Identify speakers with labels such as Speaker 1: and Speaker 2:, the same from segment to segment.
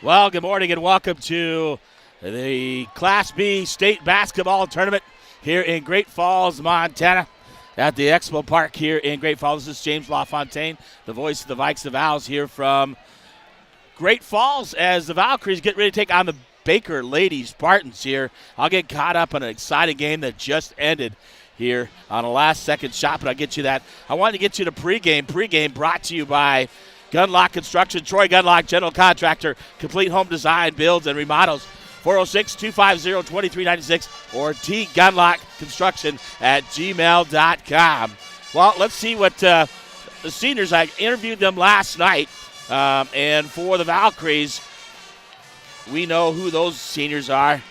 Speaker 1: Well, good morning and welcome to the Class B State Basketball Tournament here in Great Falls, Montana at the Expo Park here in Great Falls. This is James LaFontaine, the voice of the Vikes of Owls here from Great Falls as the Valkyries get ready to take on the Baker Lady Spartans here. I'll get caught up on an exciting game that just ended here on a last-second shot, but I'll get you that. I wanted to get you to pregame. Pregame brought to you by Gunlock Construction, Troy Gunlock, general contractor, complete home design, builds, and remodels. 406-250-2396 or tgunlockconstruction at gmail.com. Well, let's see what the seniors, I interviewed them last night, and for the Valkyries, we know who those seniors are.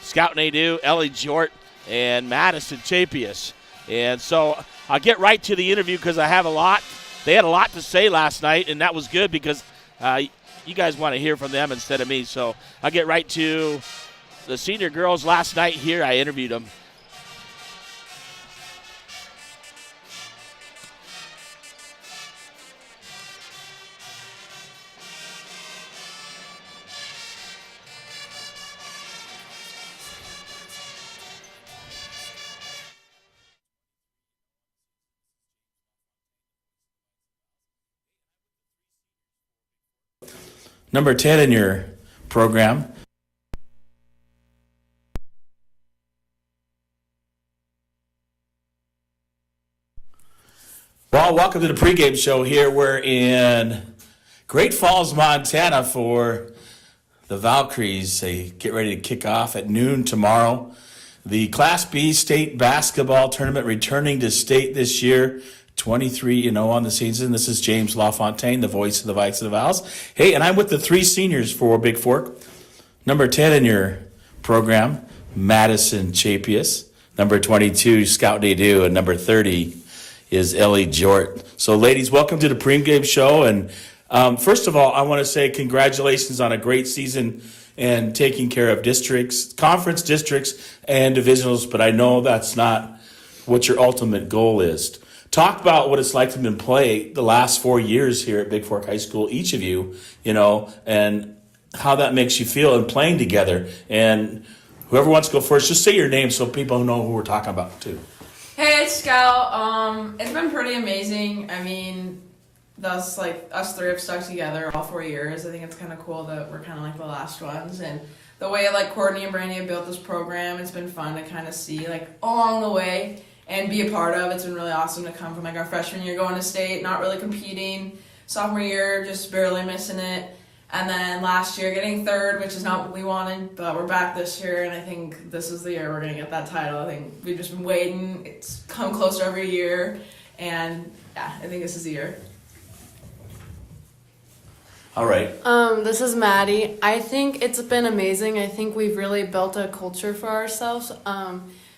Speaker 1: Scout Nadeau, Ellie Jort, and Madison Chapius. And so I'll get right to the interview because I have a lot. They had a lot to say last night, and that was good because you guys want to hear from them instead of me. So I'll get right to the senior girls last night here. I interviewed them.
Speaker 2: Number 10 in your program. Well, welcome to the pregame show here. We're in Great Falls, Montana for the Valkyries. They get ready to kick off at noon tomorrow. The Class B State Basketball Tournament returning to state this year. 23-0 on the season. This is James LaFontaine, the voice of the Vikes of the Owls. Hey, and I'm with the three seniors for Bigfork. Number 10 in your program, Madison Chapius. Number 22, Scout Nadeau. And number 30 is Ellie Jort. So, ladies, welcome to the pregame show. And first of all, I want to say congratulations on a great season and taking care of districts, conference districts, and divisionals. But I know that's not what your ultimate goal is. Talk about what it's like to play the last 4 years here at Bigfork High School, each of you, and how that makes you feel in playing together. And whoever wants to go first, just say your name so people know who we're talking about, too.
Speaker 3: Hey, it's Scout. It's been pretty amazing. I mean, us three have stuck together all 4 years. I think it's kind of cool that we're kind of like the last ones. And the way Courtney and Brandy have built this program, it's been fun to kind of see along the way and be a part of. It's been really awesome to come from our freshman year going to state, not really competing. Sophomore year, just barely missing it. And then last year getting third, which is not what we wanted, but we're back this year, and I think this is the year we're going to get that title. I think we've just been waiting. It's come closer every year, and yeah, I think this is the year.
Speaker 2: All right.
Speaker 4: This is Maddie. I think it's been amazing. I think we've really built a culture for ourselves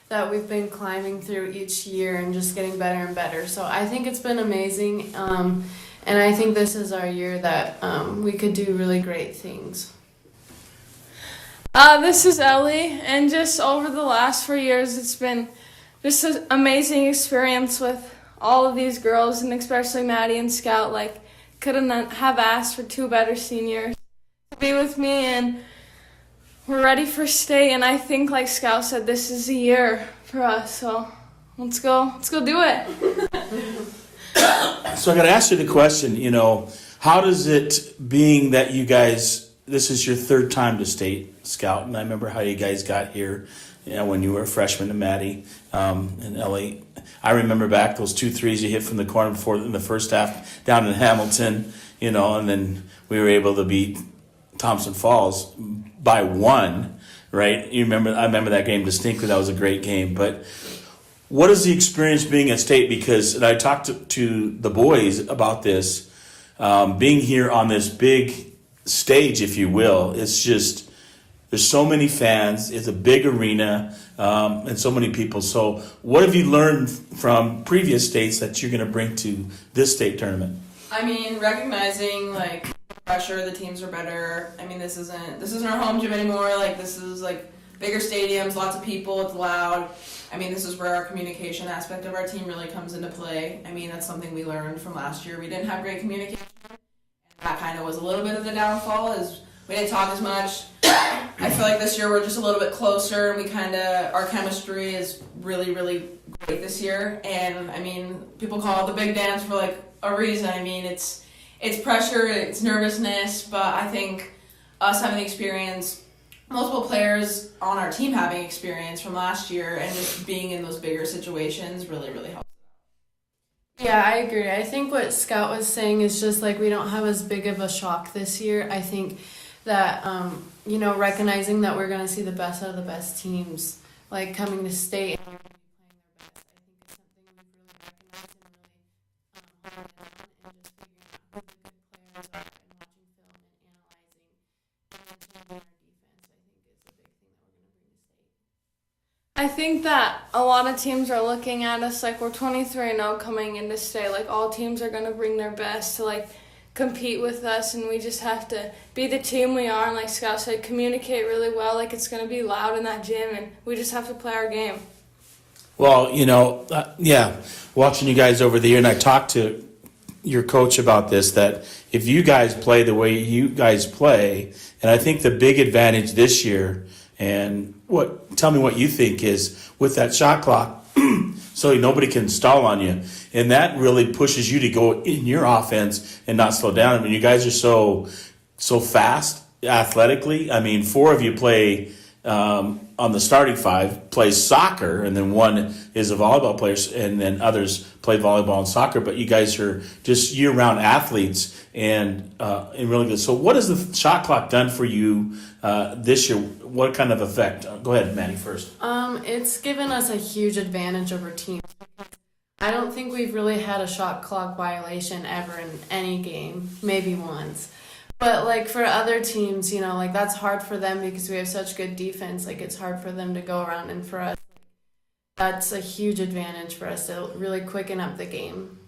Speaker 4: that we've been climbing through each year and just getting better and better. So I think it's been amazing, and I think this is our year that we could do really great things.
Speaker 5: This is Ellie, and just over the last 4 years, it's been just an amazing experience with all of these girls, and especially Maddie and Scout. Couldn't have asked for two better seniors to be with me, and we're ready for state, and I think, like Scout said, this is the year for us, so let's go do it.
Speaker 2: So I got to ask you the question, how does it, being that you guys, this is your third time to state, Scout, and I remember how you guys got here, when you were a freshman to Maddie and Ellie. I remember back those 2 threes you hit from the corner before in the first half down in Hamilton, and then we were able to beat Thompson Falls by 1, right? I remember that game distinctly. That was a great game. But what is the experience being at state? Because I talked to the boys about this, being here on this big stage, if you will. It's just, there's so many fans. It's a big arena, and so many people. So what have you learned from previous states that you're going to bring to this state tournament?
Speaker 3: I mean, recognizing pressure, the teams are better. I mean, this isn't our home gym anymore. This is bigger stadiums, lots of people, it's loud. I mean, this is where our communication aspect of our team really comes into play. I mean, that's something we learned from last year. We didn't have great communication. That kind of was a little bit of the downfall, is we didn't talk as much. I feel like this year we're just a little bit closer, and our chemistry is really, really great this year. And I mean, people call it the big dance for like a reason. I mean, it's pressure, it's nervousness, but I think us having experience, multiple players on our team having experience from last year, and just being in those bigger situations really, really helps.
Speaker 4: Yeah, I agree. I think what Scout was saying is just like we don't have as big of a shock this year. I think that, recognizing that we're going to see the best out of the best teams, like coming to state and playing their best, I think is something we've really recognized and really honed in on, and just figuring out who the good players are and watching film and analyzing and then changing our defense, I think is a big thing that we're going to bring to state.
Speaker 5: I think that a lot of teams are looking at us like we're 23-0 coming into state. Like all teams are going to bring their best to like compete with us, and we just have to be the team we are, and like Scout said, communicate really well. Like it's going to be loud in that gym, and we just have to play our game.
Speaker 2: Well, watching you guys over the year, and I talked to your coach about this, that if you guys play the way you guys play, and I think the big advantage this year, and tell me what you think is with that shot clock, so nobody can stall on you, and that really pushes you to go in your offense and not slow down. I mean, you guys are so fast athletically. I mean, 4 of you play on the starting 5 plays soccer, and then 1 is a volleyball player, and then others play volleyball and soccer. But you guys are just year-round athletes and really good. So, what has the shot clock done for you this year? What kind of effect? Go ahead, Maddie, first.
Speaker 4: It's given us a huge advantage over teams. I don't think we've really had a shot clock violation ever in any game, maybe once. But like for other teams, like that's hard for them because we have such good defense. Like it's hard for them to go around, and for us, that's a huge advantage for us to really quicken up the game.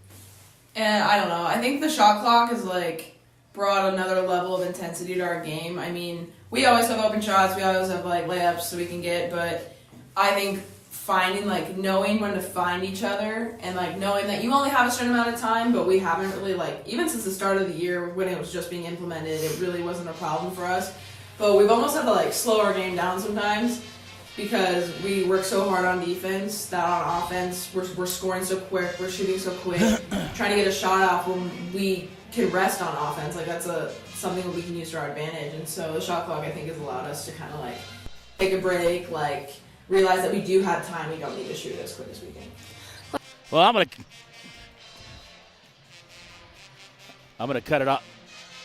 Speaker 3: And I don't know, I think the shot clock has like brought another level of intensity to our game. I mean, we always have open shots, we always have like layups so we can get, but I think knowing when to find each other, and like knowing that you only have a certain amount of time, but we haven't really even since the start of the year when it was just being implemented, it really wasn't a problem for us. But we've almost had to slow our game down sometimes because we work so hard on defense that on offense we're scoring so quick, we're shooting so quick, trying to get a shot off when we can rest on offense. Like that's something that we can use to our advantage. And so the shot clock, I think, has allowed us to kind of take a break, realize that we do have time. We don't need to shoot as quick as we can.
Speaker 1: Well, I'm gonna cut it off.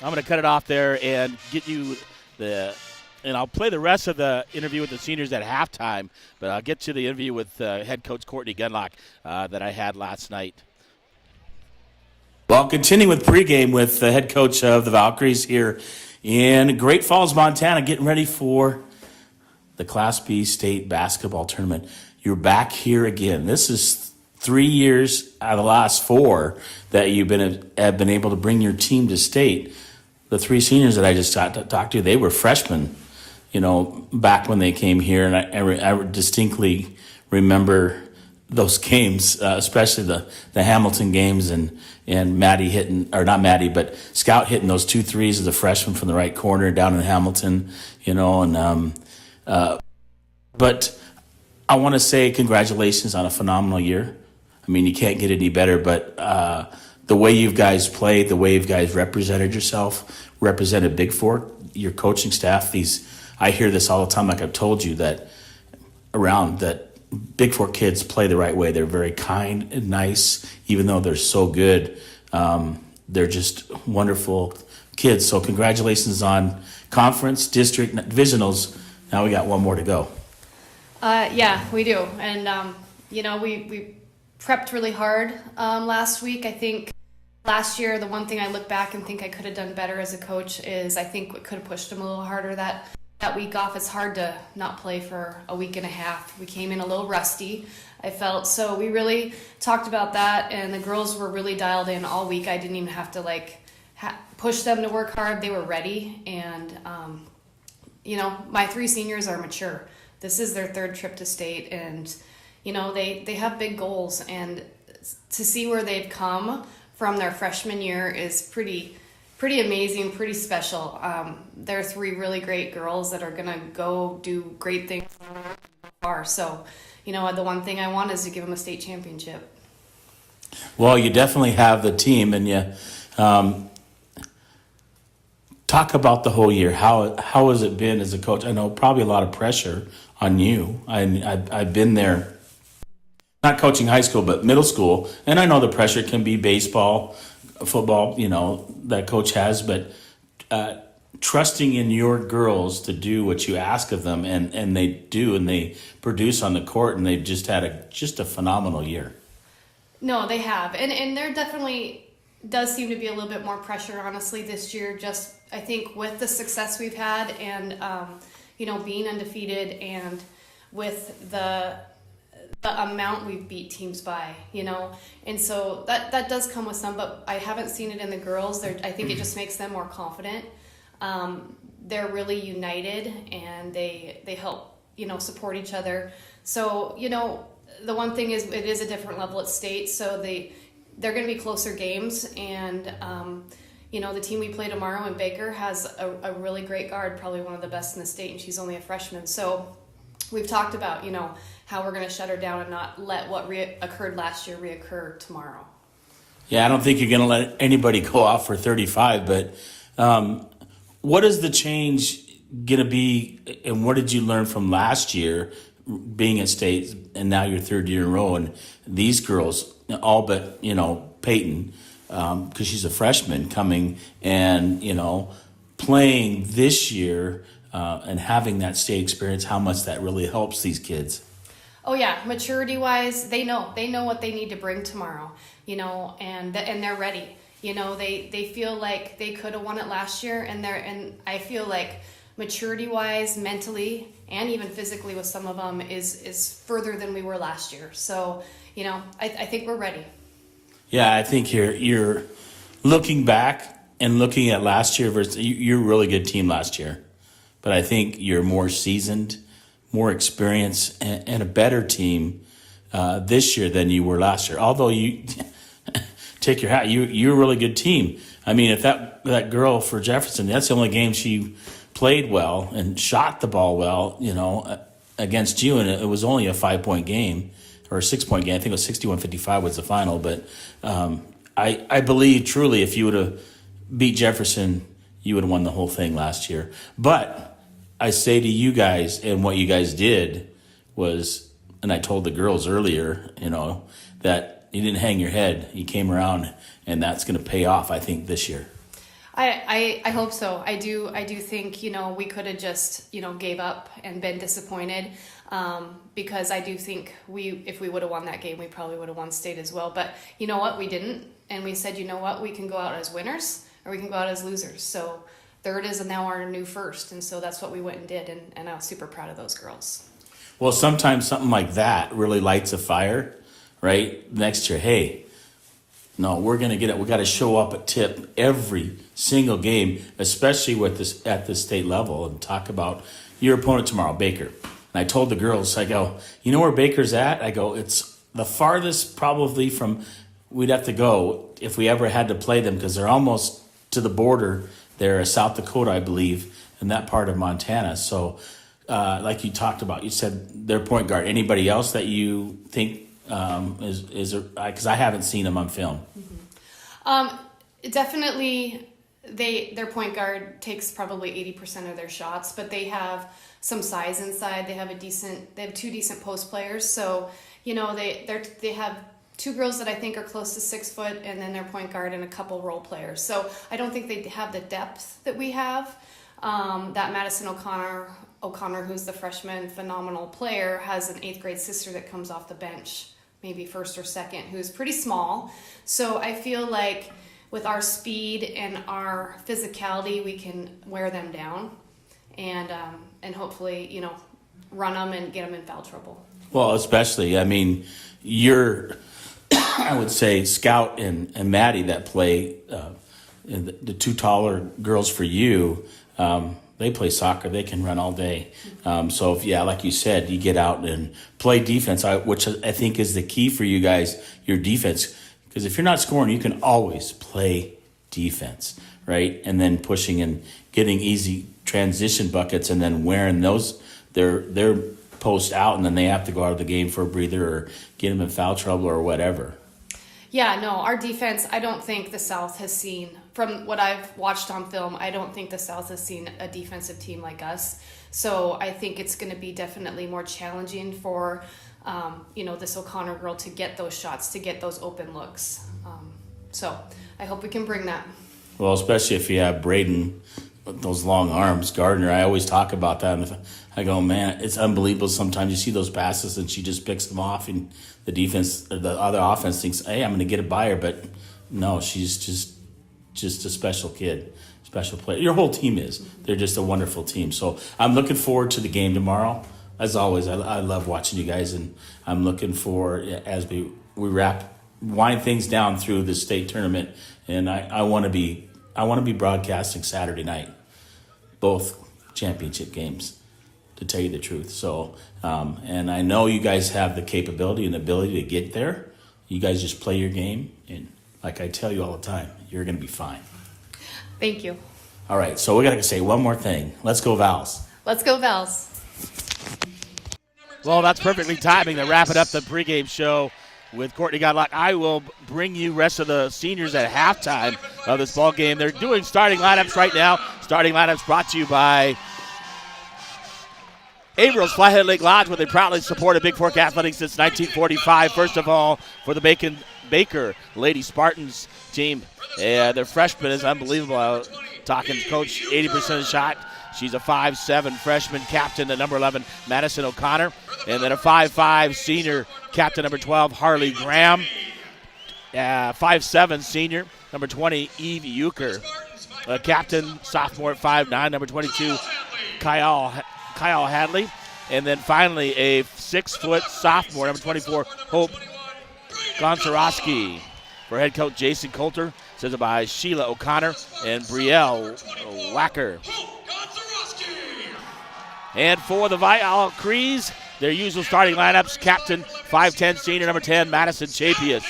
Speaker 1: I'm gonna cut it off there and get you and I'll play the rest of the interview with the seniors at halftime. But I'll get to the interview with head coach Courtney Gunlock that I had last night.
Speaker 2: Well, continuing with pregame with the head coach of the Valkyries here in Great Falls, Montana, getting ready for the Class B state basketball tournament. You're back here again. This is 3 years out of the last 4 that you've have been able to bring your team to state. The 3 seniors that I just talked to, they were freshmen, back when they came here, and I distinctly remember those games, especially the Hamilton games, and Maddie hitting, or not Maddie, but Scout hitting those 2 threes as a freshman from the right corner down in Hamilton, but I want to say congratulations on a phenomenal year. I mean, you can't get any better, but the way you guys played, the way you guys represented yourself, represented Bigfork, your coaching staff, I hear this all the time, like I've told you, that Bigfork kids play the right way. They're very kind and nice, even though they're so good. They're just wonderful kids. So congratulations on conference, district, divisionals. Now we got 1 more to go.
Speaker 6: Yeah, we do. And, we prepped really hard last week. I think last year, the one thing I look back and think I could have done better as a coach is I think we could have pushed them a little harder that week off. It's hard to not play for a week and a half. We came in a little rusty, I felt. So we really talked about that, and the girls were really dialed in all week. I didn't even have to push them to work hard. They were ready, and my 3 seniors are mature. This is their 3rd trip to state, and they have big goals, and to see where they've come from their freshman year is pretty pretty amazing, pretty special. They're three really great girls that are gonna go do great things far. So, the one thing I want is to give them a state championship.
Speaker 2: Well, you definitely have the team, and you talk about the whole year. How has it been as a coach? I know probably a lot of pressure on you. I've been there, not coaching high school, but middle school, and I know the pressure can be baseball, football, that coach has, but trusting in your girls to do what you ask of them, and they do, and they produce on the court, and they've just had a phenomenal year.
Speaker 6: No, they have. And there definitely does seem to be a little bit more pressure, honestly, this year. Just, I think, with the success we've had and, being undefeated and with the amount we've beat teams by, And so that does come with some, but I haven't seen it in the girls. I think it just makes them more confident. They're really united and they help, support each other. So, the one thing is it is a different level at state, so they're going to be closer games, and the team we play tomorrow in Baker has a really great guard, probably one of the best in the state, and she's only a freshman. So we've talked about how we're going to shut her down and not let what occurred last year reoccur tomorrow.
Speaker 2: Yeah, I don't think you're going to let anybody go off for 35, but what is the change going to be, and what did you learn from last year being at state, and now your third year in a row, and these girls, all but, Peyton, because she's a freshman coming and, playing this year and having that state experience, how much that really helps these kids?
Speaker 6: Oh yeah, maturity-wise, they know what they need to bring tomorrow, and they're ready. They feel like they could have won it last year, and I feel like maturity-wise, mentally, and even physically with some of them is further than we were last year. So, I think we're ready.
Speaker 2: Yeah, I think you're looking back and looking at last year versus you're a really good team last year, but I think you're more seasoned, more experienced, and a better team this year than you were last year. Although you take your hat, you're a really good team. I mean, if that girl for Jefferson, that's the only game she played well and shot the ball well, against you, and it was only a 5-point game or a 6-point game. I think it was 61-55 was the final, but I believe truly if you would have beat Jefferson, you would have won the whole thing last year. But I say to you guys, and what you guys did was, and I told the girls earlier, that you didn't hang your head. You came around, and that's going to pay off, I think, this year.
Speaker 6: I hope so. I do think, we could have just, gave up and been disappointed, because I do think if we would have won that game, we probably would have won state as well. But you know what? We didn't. And we said, we can go out as winners or we can go out as losers. So third is now our new first. And so that's what we went and did. And I was super proud of those girls.
Speaker 2: Well, sometimes something like that really lights a fire, right? Next year, hey, no, we're going to get it. We got to show up at tip every single game, especially with this at the state level, and talk about your opponent tomorrow, Baker. And I told the girls, I go, you know where Baker's at? I go, it's the farthest probably from we'd have to go if we ever had to play them, because they're almost to the border. They're South Dakota, I believe, in that part of Montana. So, like you talked about, you said their point guard. Anybody else that you think is because I haven't seen them on film?
Speaker 6: Definitely, their point guard takes probably 80% of their shots, but they have some size inside. They have two decent post players. So they have two girls that I think are close to 6 foot, and then their point guard and a couple role players. So I don't think they have the depth that we have. That Madison O'Connor, who's the freshman, phenomenal player, has an 8th grade sister that comes off the bench, maybe first or second, who's pretty small. So I feel like with our speed and our physicality, we can wear them down and hopefully, run them and get them in foul trouble.
Speaker 2: Well, especially, I mean, you're, I would say, Scout and Maddie that play, the two taller girls for you, they play soccer. They can run all day. So, like you said, you get out and play defense, which I think is the key for you guys, your defense. Because if you're not scoring, you can always play defense, right? And then pushing and getting easy transition buckets and then wearing those their post out, and then they have to go out of the game for a breather or get them in foul trouble or whatever.
Speaker 6: Yeah, no, our defense, I don't think the South has seen, from what I've watched on film, I don't think the South has seen a defensive team like us. So I think it's going to be definitely more challenging for, this O'Connor girl to get those shots, to get those open looks. So I hope we can bring that.
Speaker 2: Well, especially if you have Braden with those long arms. Gardner, I always talk about that. And I go, man, it's unbelievable. Sometimes you see those passes and she just picks them off, and the defense, or the other offense thinks, hey, I'm going to get it by her. But no, she's just a special kid, special player. Your whole team is. They're just a wonderful team. So I'm looking forward to the game tomorrow. As always, I love watching you guys, and I'm looking for, as we wind things down through the state tournament, and I want to be broadcasting Saturday night, both championship games, to tell you the truth. So, and I know you guys have the capability and ability to get there. You guys just play your game, and like I tell you all the time, you're going to be fine.
Speaker 6: Thank you.
Speaker 2: All right, so we got to say one more thing. Let's go Vals.
Speaker 6: Let's go, Vals.
Speaker 1: Well, that's perfectly timing to wrap it up the pregame show with Courtney Godlock. I will bring you rest of the seniors at halftime of this ball game. They're doing starting lineups right now. Starting lineups brought to you by Averill's Flathead Lake Lodge, where they proudly supported Bigfork athletics since 1945. First of all, for the Baker Lady Spartans team. Their freshman is unbelievable. Talking coach, 80% shot. She's a 5'7" freshman captain, the number 11, Madison O'Connor. And then a 5'5" senior captain, number 12, Harley Graham. 5'7" senior, number 20, Eve Euchre. Captain, sophomore at 5'9", number 22, Kyle Hadley. And then finally a 6-foot sophomore, number 24, Hope Gonzarowski. For head coach Jason Coulter, says it by Sheila O'Connor and Brielle Wacker. And for the Valkyries, their usual starting lineups, captain, 5'10", senior, number 10, Madison Chapius.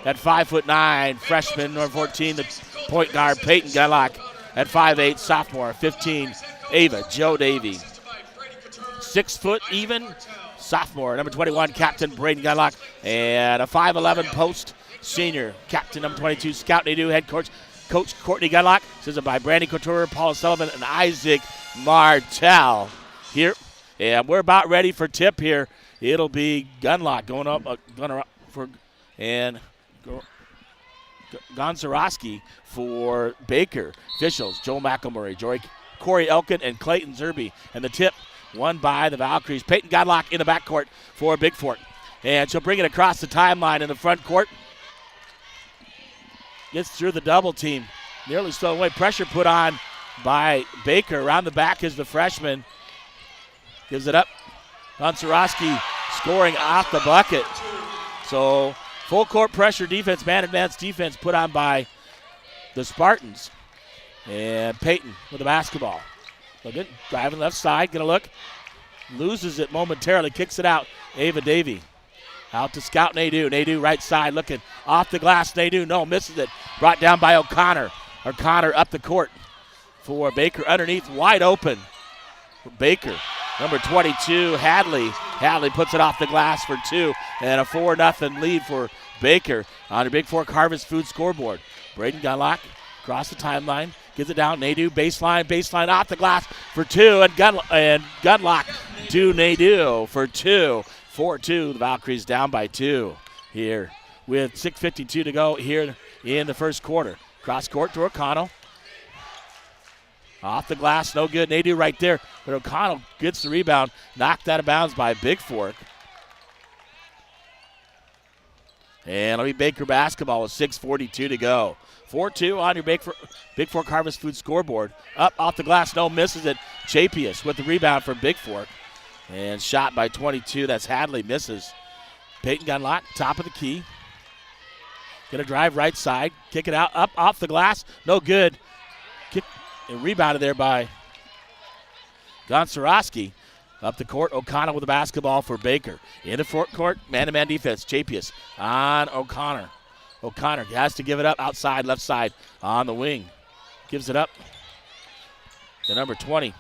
Speaker 1: At 5'9", freshman, number 14, the point guard, Peyton Gunlock. At 5'8", sophomore, 15, Ava Joe Davey. 6 foot even, sophomore, number 21, captain, Braden Gunlock. And a 5'11" post, senior, captain, number 22, Scout Nadeau, head coach Courtney Gunlock. Says it by Brandy Couture, Paula Sullivan, and Isaac Martell here. And we're about ready for tip here. It'll be Gunlock going up, and Gonzarowski for Baker. Officials, Joe McElmurray, Corey Elkin, and Clayton Zerby. And the tip won by the Valkyries. Peyton Gunlock in the backcourt for Bigfork. And she'll bring it across the timeline in the front court. Gets through the double team. Nearly stolen away. Pressure put on by Baker. Around the back is the freshman. Gives it up. Gonzarowski scoring off the bucket. So full court pressure defense, man advanced defense put on by the Spartans. And Peyton with the basketball. Look at driving left side. Gonna look. Loses it momentarily. Kicks it out. Ava Davey. Out to Scout Nadeau. Nadeau right side looking off the glass. Nadeau, no, misses it. Brought down by O'Connor. O'Connor up the court for Baker underneath, wide open for Baker. Number 22, Hadley. Hadley puts it off the glass for 2, and a 4-0 lead for Baker on the Bigfork Harvest Food scoreboard. Braden Gunlock across the timeline, gives it down. Nadeau baseline off the glass for 2, and Gunlock to Nadeau for 2. 4-2, the Valkyries down by 2 here with 6:52 to go here in the first quarter. Cross court to O'Connell. Off the glass, no good. Nadeau right there, but O'Connell gets the rebound, knocked out of bounds by Bigfork. And it'll be Baker basketball with 6:42 to go. 4-2 on your Bigfork Harvest Food scoreboard. Up off the glass, no, misses it. Chapius with the rebound from Bigfork. And shot by 22, that's Hadley, misses. Peyton Gunlock, top of the key. Gonna drive right side, kick it out, up off the glass, no good. Kick and rebounded there by Gonzarowski. Up the court, O'Connor with the basketball for Baker. In the front court, man-to-man defense, Chapius on O'Connor. O'Connor has to give it up outside, left side on the wing. gives it up to number 20,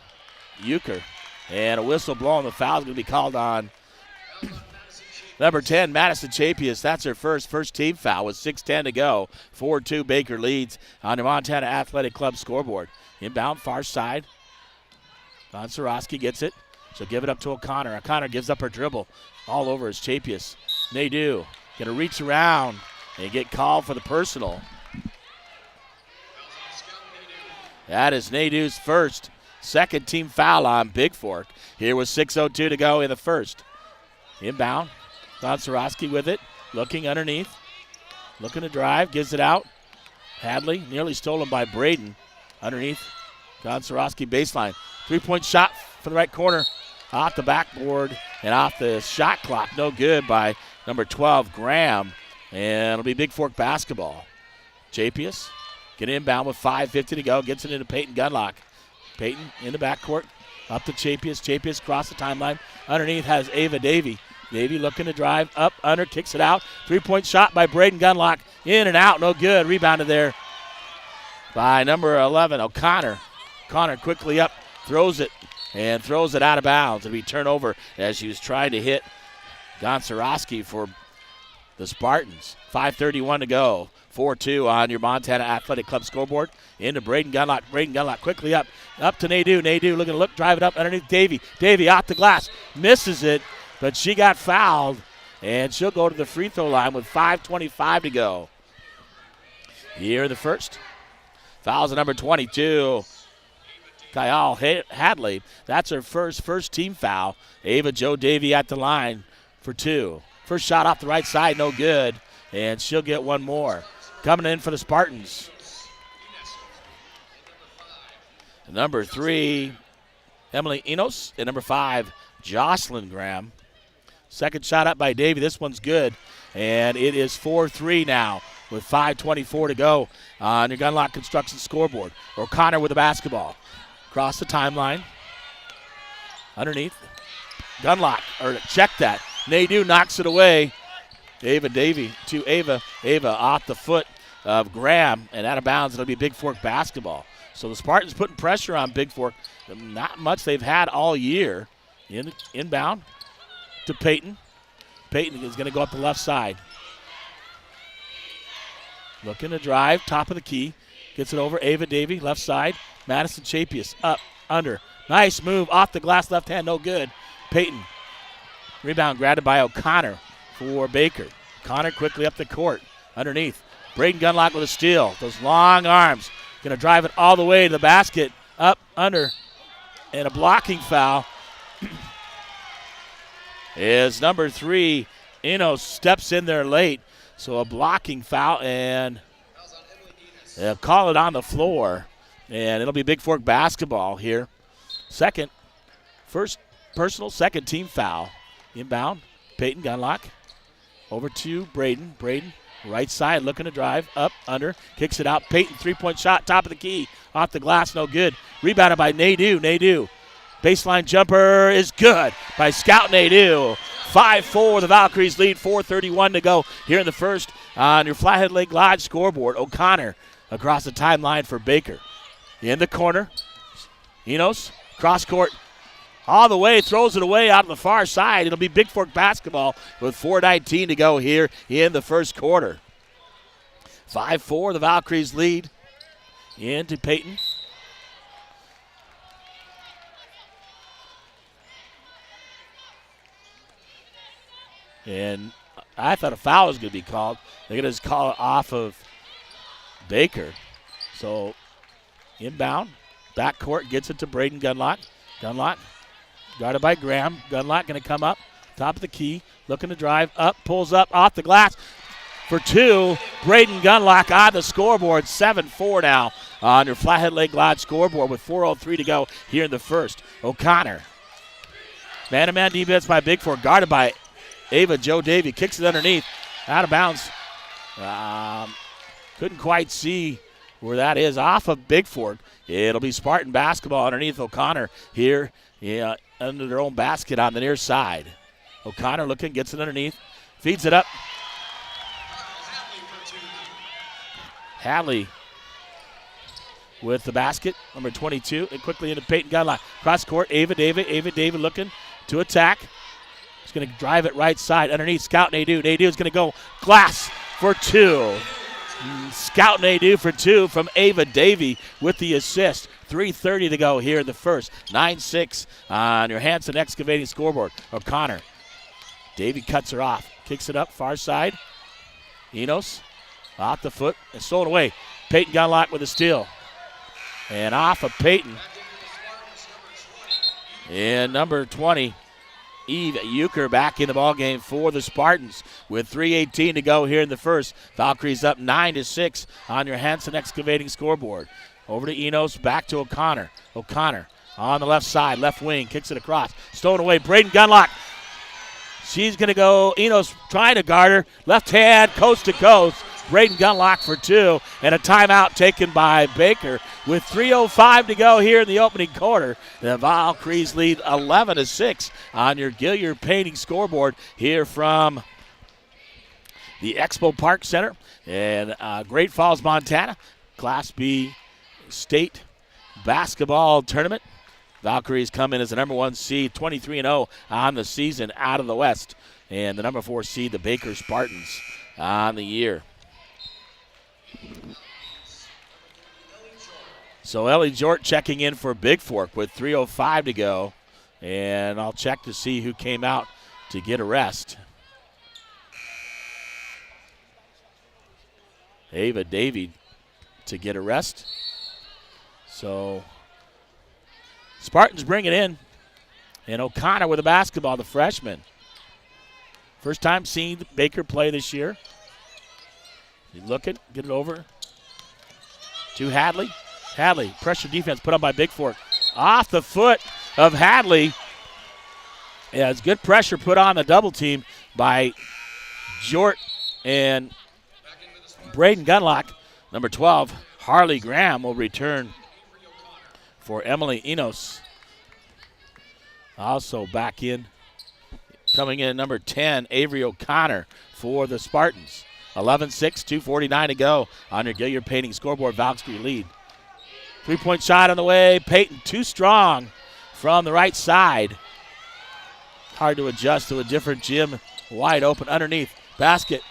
Speaker 1: Euchre. And a whistle blowing. The foul is going to be called on number 10, Madison Chapius. That's her first team foul with 6:10 to go. 4-2 Baker leads on the Montana Athletic Club scoreboard. Inbound far side. Don Sorosky gets it. She'll give it up to O'Connor. O'Connor gives up her dribble. All over is Chapius. Nadeau going to reach around and get called for the personal. That is Nadeau's second team foul on Bigfork. Here with 6:02 to go in the first. Inbound. Don Sorosky with it. Looking underneath. Looking to drive. Gives it out. Hadley nearly stolen by Braden. Underneath. Don Sorosky baseline. 3-point shot for the right corner. Off the backboard and off the shot clock. No good by number 12, Graham. And it'll be Bigfork basketball. Chapius get inbound with 5:50 to go. Gets it into Peyton Gunlock. Peyton in the backcourt. Up to Chapius. Chapius across the timeline. Underneath has Ava Davey. Davey looking to drive. Up, under, kicks it out. 3-point shot by Braden Gunlock. In and out. No good. Rebounded there by number 11, O'Connor. O'Connor quickly up. Throws it. And throws it out of bounds. It'll be turnover as she was trying to hit Don Sorosky for the Spartans. 5:31 to go. 4-2 on your Montana Athletic Club scoreboard. Into Braden Gunlock. Braden Gunlock quickly up. Up to Nadeau. Nadeau looking to drive it up underneath Davey. Davey off the glass. Misses it, but she got fouled. And she'll go to the free throw line with 5:25 to go. Here in the first. Fouls at number 22. Kyle Hadley. That's her first team foul. Ava Jo Davey at the line for 2. First shot off the right side, no good. And she'll get one more. Coming in for the Spartans. Number 3, Emily Enos. And number 5, Jocelyn Graham. Second shot up by Davey. This one's good. And it is 4-3 now with 5:24 to go on your Gunlock Construction scoreboard. O'Connor with the basketball. Across the timeline. Underneath. Gunlock, or check that. Nadeau knocks it away. Ava Davey to Ava. Ava off the foot of Graham and out of bounds. It'll be Bigfork basketball. So the Spartans putting pressure on Bigfork. Not much they've had all year. Inbound to Peyton. Peyton is going to go up the left side. Looking to drive. Top of the key. Gets it over. Ava Davey, left side. Madison Chapius up, under. Nice move off the glass, left hand, no good. Peyton. Rebound grabbed by O'Connor for Baker. O'Connor quickly up the court. Underneath. Braden Gunlock with a steal. Those long arms. Going to drive it all the way to the basket. Up, under. And a blocking foul. Is number 3, Enos steps in there late. So a blocking foul, and they'll call it on the floor. And it'll be Bigfork basketball here. First personal, second team foul. Inbound, Peyton Gunlock. Over to Braden. Braden, right side, looking to drive. Up, under, kicks it out. Peyton, 3-point shot, top of the key. Off the glass, no good. Rebounded by Nadeau. Nadeau. Baseline jumper is good by Scout Nadeau. 5-4, the Valkyries lead, 4:31 to go here in the first on your Flathead Lake Lodge scoreboard. O'Connor across the timeline for Baker. In the corner, Enos, cross court, all the way, throws it away out on the far side. It'll be Bigfork basketball with 4:19 to go here in the first quarter. 5-4, the Valkyries lead. Into Peyton. And I thought a foul was going to be called. They're going to just call it off of Baker. So inbound, backcourt, gets it to Braden Gunlock. Gunlock, guarded by Graham. Gunlock going to come up, top of the key, looking to drive, up, pulls up, off the glass for 2. Braden Gunlock on the scoreboard, 7-4 now on your Flathead Lake Lodge scoreboard with 4:03 to go here in the first. O'Connor, man-to-man defense by Bigfork, guarded by Ava Jo Davey, kicks it underneath, out of bounds. Couldn't quite see where that is, off of Bigfork. It'll be Spartan basketball underneath O'Connor here under their own basket on the near side. O'Connor looking, gets it underneath, feeds it up. Hadley with the basket, number 22, and quickly into Peyton Gunlock. Cross court, Ava David looking to attack. He's going to drive it right side underneath. Scout Nadeau. Nadeau is going to go glass for 2. Scout Nadeau for 2 from Ava Davey with the assist. 3:30 to go here in the first. 9-6 on your Hanson Excavating scoreboard. O'Connor. Davey cuts her off. Kicks it up far side. Enos off the foot and stolen away. Peyton Gunlock with a steal. And off of Peyton. And number 20, Eve Euchre back in the ballgame for the Spartans with 3:18 to go here in the first. Valkyries up 9-6 on your Hanson Excavating scoreboard. Over to Enos, back to O'Connor. O'Connor on the left side, left wing, kicks it across. Stolen away, Braden Gunlock. She's going to go, Enos trying to guard her. Left hand, coast to coast. Braden Gunlock for 2, and a timeout taken by Baker with 3:05 to go here in the opening quarter. The Valkyries lead 11-6 on your Gilliard Painting scoreboard here from the Expo Park Center in Great Falls, Montana. Class B state basketball tournament. Valkyries come in as the number 1 seed, 23-0 on the season out of the West, and the number 4 seed, the Baker Spartans, on the year. So Ellie Jort checking in for Bigfork with 3:05 to go. And I'll check to see who came out to get a rest. Ava Davey to get a rest. So Spartans bring it in. And O'Connor with the basketball, the freshman. First time seeing Baker play this year. He's looking, get it over to Hadley. Hadley, pressure defense put on by Bigfork. Off the foot of Hadley. Yeah, it's good pressure put on the double team by Jort and Braden Gunlock. Number 12, Harley Graham will return for Emily Enos. Also back in, coming in number 10, Avery O'Connor for the Spartans. 11-6, 2:49 to go on your Gilliard Painting scoreboard. Valkyrie lead. 3-point shot on the way. Peyton too strong from the right side. Hard to adjust to a different gym. Wide open underneath. Basket.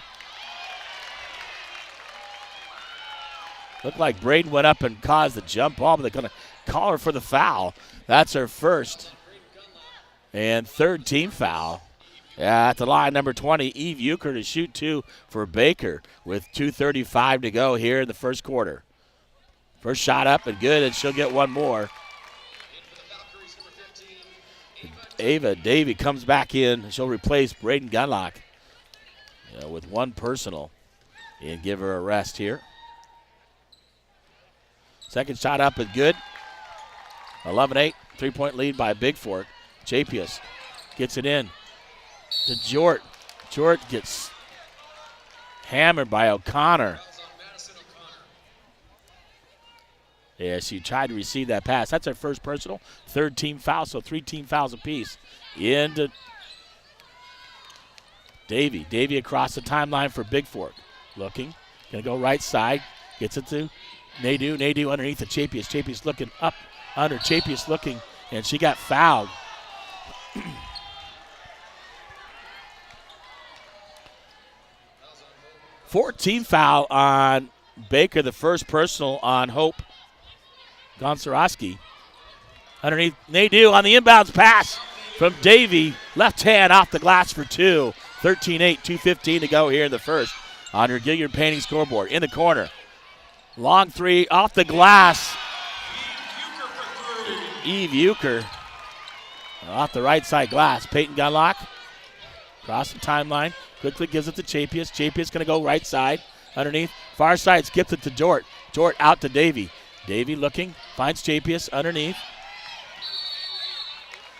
Speaker 1: Looked like Braden went up and caused the jump ball, but they're going to call her for the foul. That's her first and third team foul. At the line, number 20, Eve Euchre to shoot 2 for Baker with 2:35 to go here in the first quarter. First shot up and good, and she'll get one more. Ava Davey comes back in. She'll replace Braden Gunlock with one personal and give her a rest here. Second shot up and good. 11-8, 3-point lead by Bigfork. Chapius gets it in to Jort. Jort gets hammered by O'Connor. Yeah, she tried to receive that pass. That's her first personal. Third team foul, so 3 team fouls apiece. Into Davey. Davey across the timeline for Bigfork. Looking. Going to go right side. Gets it to Nadeau. Nadeau underneath the Chapius. Chapius looking up under. Chapius looking, and she got fouled. 14 foul on Baker, the first personal on Hope Gonsaroski. Underneath Nadeau on the inbounds pass from Davey. Left hand off the glass for 2. 13-8, 2:15 to go here in the first on your Gilliard Painting scoreboard. In the corner. Long 3 off the glass. Eve Euchre off the right side glass. Peyton Gunlock across the timeline. Quickly gives it to Chapius. Chapius going to go right side. Underneath. Far side skips it to Jort. Jort out to Davey. Davey looking. Finds Chapius underneath.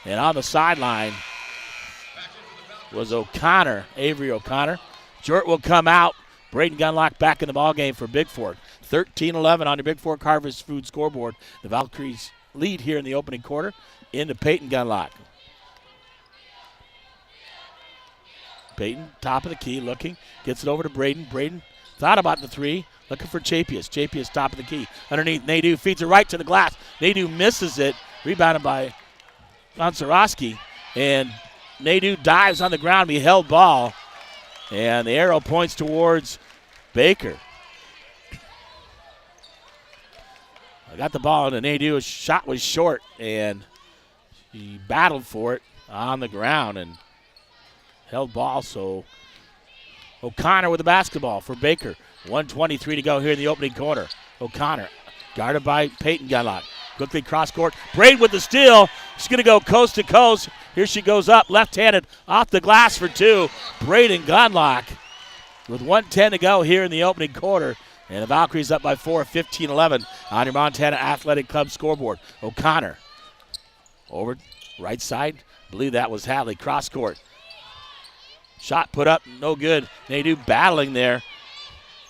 Speaker 1: And on the sideline was O'Connor. Avery O'Connor. Jort will come out. Braden Gunlock back in the ballgame for Bigfork. 13-11 on the Bigfork Harvest Food scoreboard. The Valkyries lead here in the opening quarter into Peyton Gunlock. Peyton, top of the key, looking. Gets it over to Braden. Braden thought about the 3. Looking for Chapius. Chapius top of the key. Underneath, Nadeau feeds it right to the glass. Nadeau misses it. Rebounded by Gonzarowski. And Nadeau dives on the ground. Be held ball. And the arrow points towards Baker. I got the ball, and Nadeau's shot was short, and he battled for it on the ground and held ball. So O'Connor with the basketball for Baker. 1:23 to go here in the opening quarter. O'Connor guarded by Peyton Gunlock. Quickly cross court. Braid with the steal. She's going to go coast to coast. Here she goes up, left-handed, off the glass for two. Braden Gunlock with 1:10 to go here in the opening quarter. And the Valkyries up by 4, 15-11 on your Montana Athletic Club scoreboard. O'Connor over right side. I believe that was Hadley. Cross court. Shot put up, no good. Nadeau battling there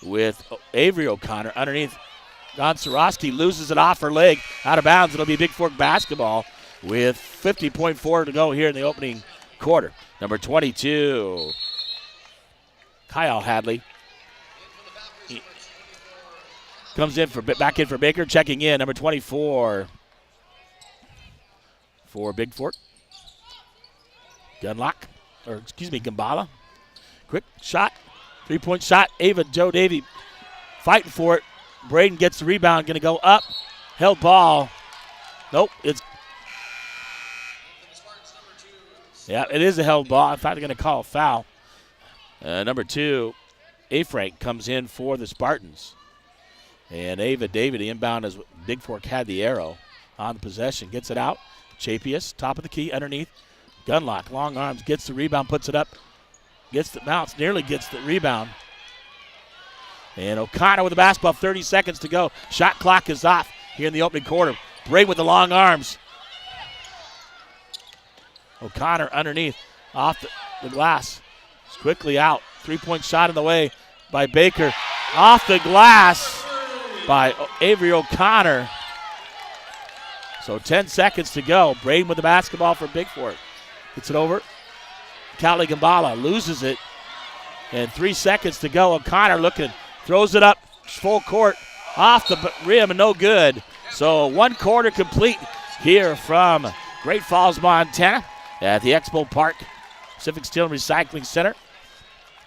Speaker 1: with Avery O'Connor underneath. Gonzarowski loses it off her leg, out of bounds. It'll be Bigfork basketball with 50.4 to go here in the opening quarter. Number 22, Kyle Hadley. He comes in back in for Baker, checking in. Number 24 for Bigfork. Gambala. Quick shot, 3-point shot. Ava Joe Davey fighting for it. Braden gets the rebound, going to go up. Held ball. Nope, it is a held ball. I thought they were going to call a foul. Number 2, A-Frank comes in for the Spartans. And Ava David, the inbound, as Bigfork had the arrow on the possession. Gets it out. Chapius, top of the key, underneath. Gunlock, long arms, gets the rebound, puts it up. Gets the bounce, nearly gets the rebound. And O'Connor with the basketball, 30 seconds to go. Shot clock is off here in the opening quarter. Braid with the long arms. O'Connor underneath, off the glass. It's quickly out. 3-point shot in the way by Baker. Off the glass by Avery O'Connor. So 10 seconds to go. Braden with the basketball for Bigfork. Gets it over. Callie Gambala loses it. And 3 seconds to go. O'Connor looking. Throws it up full court. Off the rim and no good. So 1 quarter complete here from Great Falls, Montana at the Expo Park Pacific Steel and Recycling Center.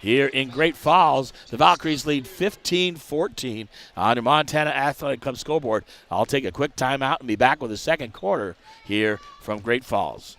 Speaker 1: Here in Great Falls, the Valkyries lead 15-14 on the Montana Athletic Club scoreboard. I'll take a quick timeout and be back with the second quarter here from Great Falls.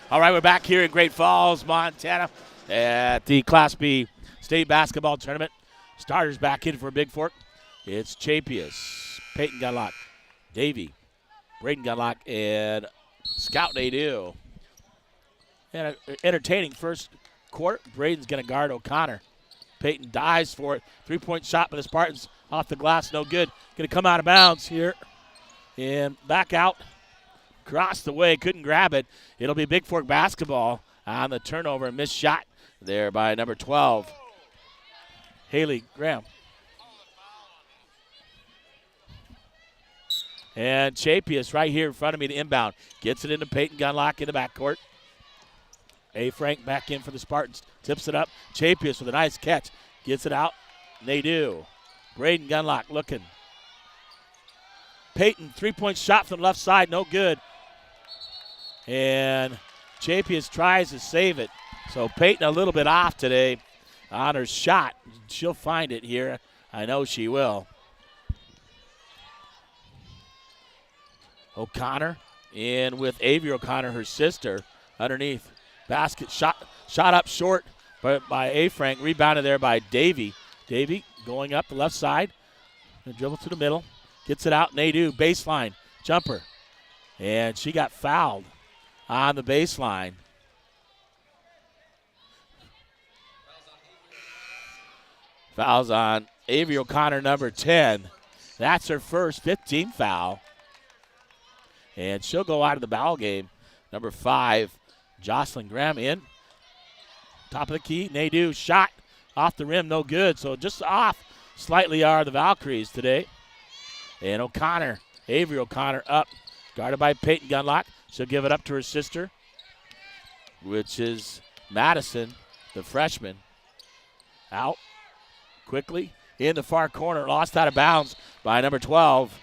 Speaker 1: All right, we're back here in Great Falls, Montana at the Class B State Basketball Tournament. Starters back in for Bigfork. It's Chapius, Peyton Gunlock, Davey, Braden Gunlock, and Scout Nadeau. And an entertaining first quarter. Braden's going to guard O'Connor. Peyton dives for it. 3-point shot by the Spartans off the glass, no good. Going to come out of bounds here and back out. Crossed the way, couldn't grab it. It'll be Bigfork basketball on the turnover. Missed shot there by number 12, Haley Graham. And Chapius right here in front of me to inbound. Gets it into Peyton Gunlock in the backcourt. A. Frank back in for the Spartans. Tips it up. Chapius with a nice catch. Gets it out. Nadeau. Braden Gunlock looking. Peyton, 3-point shot from the left side, no good. And Chapius tries to save it. So Peyton a little bit off today on her shot. She'll find it here. I know she will. O'Connor in with Avery O'Connor, her sister, underneath. Basket shot up short by A. Frank. Rebounded there by Davey. Davey going up the left side. Dribble to the middle. Gets it out. Nadeau, baseline. Jumper. And she got fouled on the baseline. Fouls on Avery O'Connor, number 10. That's her first 15 foul. And she'll go out of the ball game. Number 5, Jocelyn Graham in. Top of the key. Nadeau shot off the rim, no good. So just off slightly are the Valkyries today. And O'Connor, Avery O'Connor up. Guarded by Peyton Gunlock. She'll give it up to her sister, which is Madison, the freshman. Out quickly in the far corner. Lost out of bounds by number 12,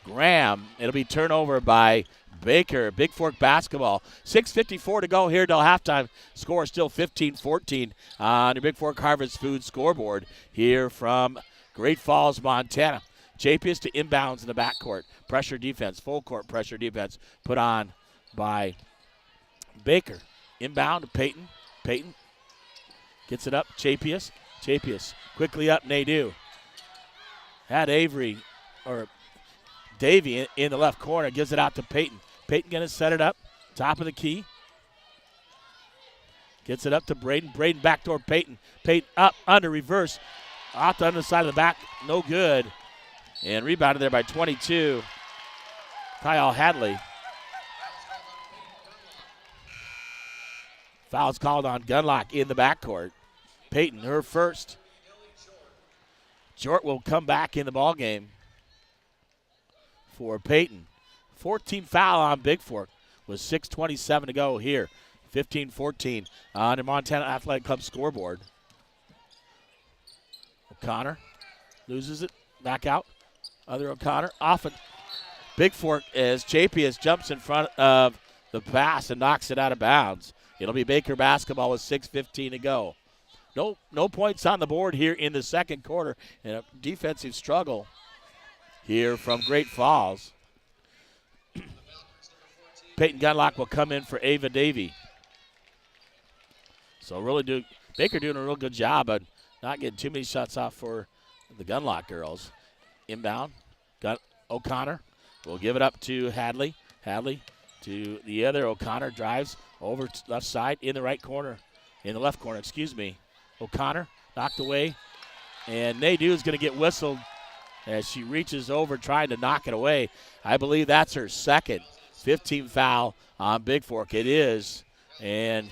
Speaker 1: Graham. It'll be turnover by Baker. Bigfork basketball. 6:54 to go here till halftime. Score still 15-14 on your Bigfork Harvest Food scoreboard here from Great Falls, Montana. Chapius to inbounds in the backcourt. Pressure defense, full court pressure defense put on by Baker. Inbound to Peyton. Peyton gets it up. Chapius. Chapius quickly up. Nadeau. Had Avery or Davey in the left corner. Gives it out to Peyton. Peyton going to set it up. Top of the key. Gets it up to Braden. Braden backdoor Peyton. Peyton up, under, reverse. Off the underside of the back. No good. And rebounded there by 22. Kyle Hadley. Foul's called on Gunlock in the backcourt. Peyton, her first. Jort will come back in the ball game for Peyton. 14 foul on Bigfork with 6:27 to go here. 15-14 on the Montana Athletic Club scoreboard. O'Connor loses it. Back out. Other O'Connor. Often Bigfork as Chapius jumps in front of the pass and knocks it out of bounds. It'll be Baker basketball with 6:15 to go. No points on the board here in the second quarter, and a defensive struggle here from Great Falls. Peyton Gunlock will come in for Ava Davey. So Baker doing a real good job of not getting too many shots off for the Gunlock girls. Inbound, O'Connor will give it up to Hadley. Hadley to the other O'Connor, drives over to left side in the right corner, in the left corner, excuse me. O'Connor knocked away, and Nadeau is going to get whistled as she reaches over trying to knock it away. I believe that's her second 15 foul on Bigfork. It is, and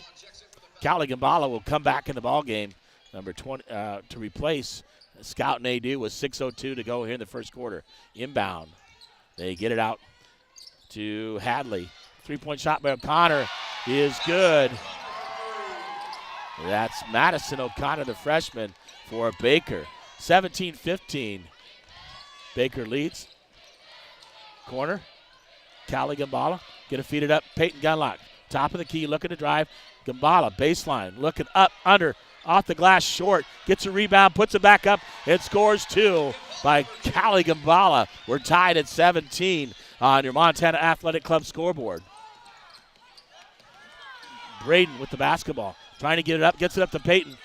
Speaker 1: Callie Gambala will come back in the ball game, number 20, to replace Scout Nadeau with 6:02 to go here in the first quarter. Inbound. They get it out to Hadley. Three-point shot by O'Connor is good. That's Madison O'Connor, the freshman, for Baker. 17-15. Baker leads. Corner. Callie Gambala. Gonna feed it up. Peyton Gunlock. Top of the key, looking to drive. Gambala, baseline, looking up, under, off the glass, short. Gets a rebound, puts it back up, and scores two by Callie Gambala. We're tied at 17 on your Montana Athletic Club scoreboard. Braden with the basketball. Trying to get it up, gets it up to Peyton.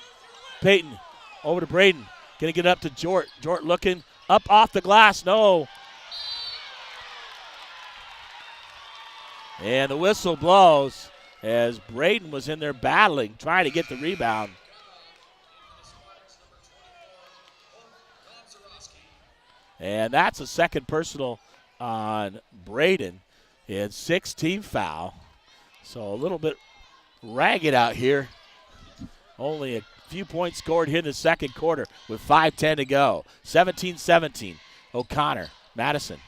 Speaker 1: Peyton over to Braden. Gonna get it up to Jort. Jort looking up off the glass, no. And the whistle blows as Braden was in there battling, trying to get the rebound. And that's a second personal on Braden. And 6-team foul. So a little bit ragged out here. Only a few points scored here in the second quarter with 5:10 to go. 17-17. O'Connor, Madison.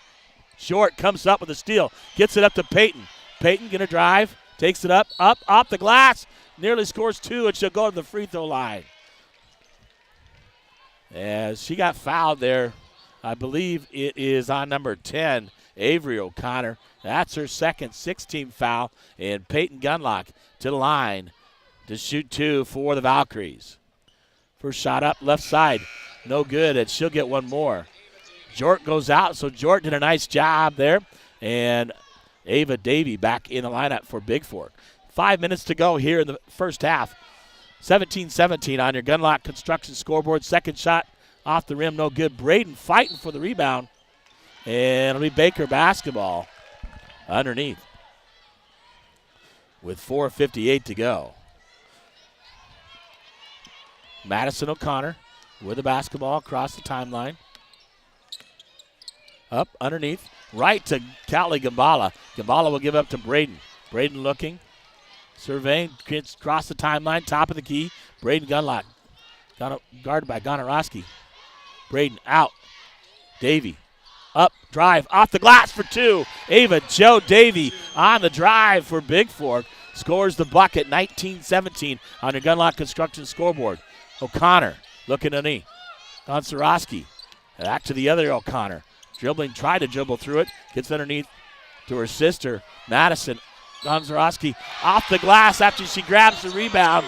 Speaker 1: Short comes up with a steal. Gets it up to Peyton. Peyton going to drive. Takes it up, off the glass. Nearly scores two, and she'll go to the free throw line. As she got fouled there, I believe it is on number 10, Avery O'Connor. That's her second 16 foul, and Peyton Gunlock to the line to shoot two for the Valkyries. First shot up, left side, no good, and she'll get one more. Jort goes out, so Jort did a nice job there, and Ava Davey back in the lineup for Bigfork. 5 minutes to go here in the first half. 17-17 on your Gunlock Construction scoreboard. Second shot Off the rim, no good. Braden fighting for the rebound. And it'll be Baker basketball underneath with 4:58 to go. Madison O'Connor with the basketball across the timeline. Up underneath, right to Callie Gambala. Gambala will give up to Braden. Braden looking, surveying, across the timeline, top of the key. Braden Gunlock, guarded by Gonorowski. Braden out. Davey up, drive, off the glass for two. Ava Joe Davey on the drive for Bigfork. Scores the bucket, 19-17 on your Gunlock Construction scoreboard. O'Connor looking to knee. Gonzarowski back to the other O'Connor. Dribbling, tried to dribble through it. Gets underneath to her sister, Madison. Gonzarowski off the glass after she grabs the rebound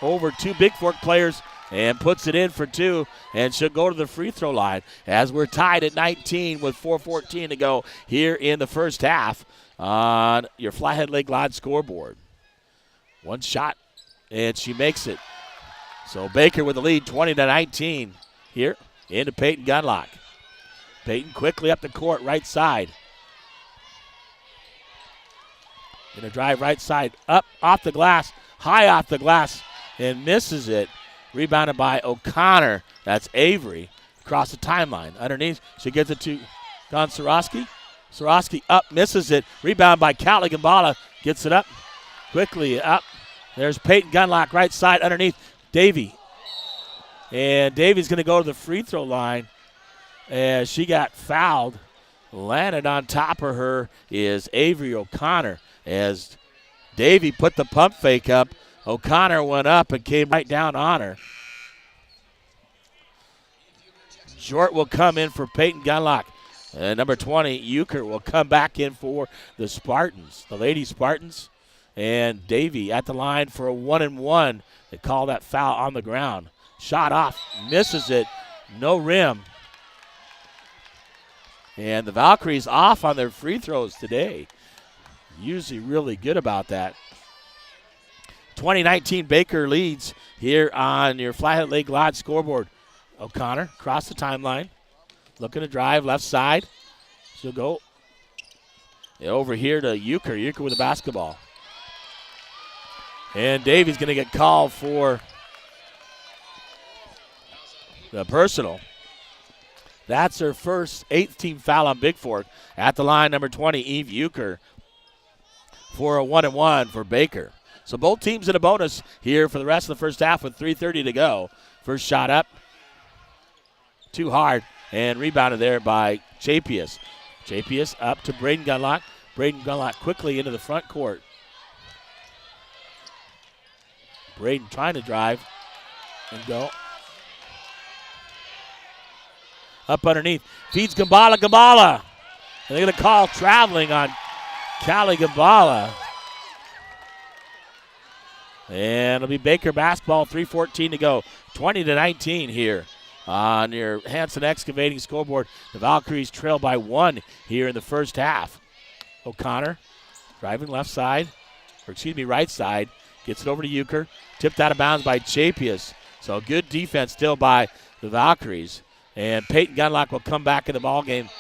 Speaker 1: over two Bigfork players and puts it in for two, and she'll go to the free throw line as we're tied at 19 with 4:14 to go here in the first half on your Flathead Lake Lodge scoreboard. One shot, and she makes it. So Baker with the lead, 20-19 here into Peyton Gunlock. Peyton quickly up the court, right side. Gonna drive right side, up, off the glass, high off the glass, and misses it. Rebounded by O'Connor. That's Avery. Across the timeline. Underneath, she gets it to Gonzarowski. Sorowski up, misses it. Rebound by Callie Gambala. Gets it up. Quickly up. There's Peyton Gunlock, right side, underneath. Davey. And Davey's going to go to the free throw line as she got fouled. Landed on top of her is Avery O'Connor as Davey put the pump fake up. O'Connor went up and came right down on her. Short will come in for Peyton Gunlock. Number 20, Euchre, will come back in for the Spartans, the Lady Spartans. And Davey at the line for a 1-and-1. They call that foul on the ground. Shot off, misses it, no rim. And the Valkyries off on their free throws today. Usually really good about that. 2019 Baker leads here on your Flathead Lake Lodge scoreboard. O'Connor across the timeline. Looking to drive left side. She'll go over here to Euchre. Euchre with the basketball. And Davey's going to get called for the personal. That's her first 8th team foul on Bigfork. At the line, number 20, Eve Euchre, for a 1-and-1 for Baker. So both teams in a bonus here for the rest of the first half with 3:30 to go. First shot up. Too hard. And rebounded there by Chapius. Chapius up to Braden Gunlock. Braden Gunlock quickly into the front court. Braden trying to drive and go. Up underneath. Feeds Gambala. Gambala. And they're going to call traveling on Callie Gambala. And it'll be Baker basketball, 3:14 to go. 20-19 here on your Hanson Excavating scoreboard. The Valkyries trail by 1 here in the first half. O'Connor driving left side, right side. Gets it over to Euchre. Tipped out of bounds by Chapius. So good defense still by the Valkyries. And Peyton Gunlock will come back in the ballgame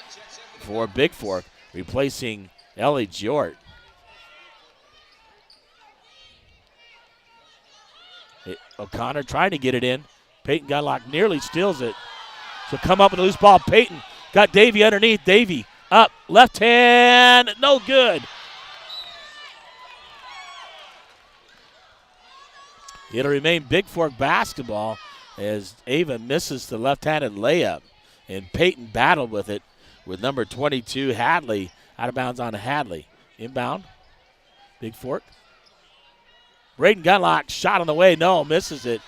Speaker 1: for Bigfork, replacing Ellie Jort. O'Connor trying to get it in. Peyton Gunlock nearly steals it. So come up with a loose ball. Peyton got Davey underneath. Davey up, left hand, no good. It'll remain Bigfork basketball as Ava misses the left-handed layup. And Peyton battled with it with number 22, Hadley, out of bounds on Hadley. Inbound, Bigfork. Braden Gunlock, shot on the way, no, misses it.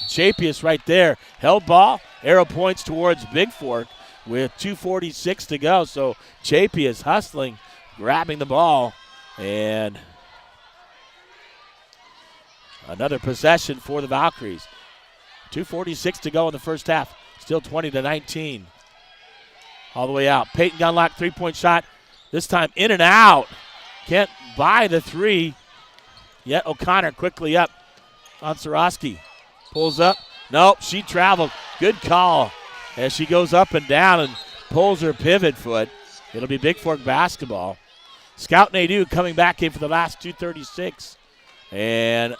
Speaker 1: Chapius right there, held ball, arrow points towards Bigfork with 2:46 to go. So Chapius hustling, grabbing the ball, and another possession for the Valkyries. 2:46 to go in the first half, still 20-19. All the way out. Peyton Gunlock, three-point shot, this time in and out. Can't buy the three. Yet O'Connor quickly up on Sorowski. Pulls up. Nope, she traveled. Good call as she goes up and down and pulls her pivot foot. It'll be Bigfork basketball. Scout Nadeau coming back in for the last 2:36. And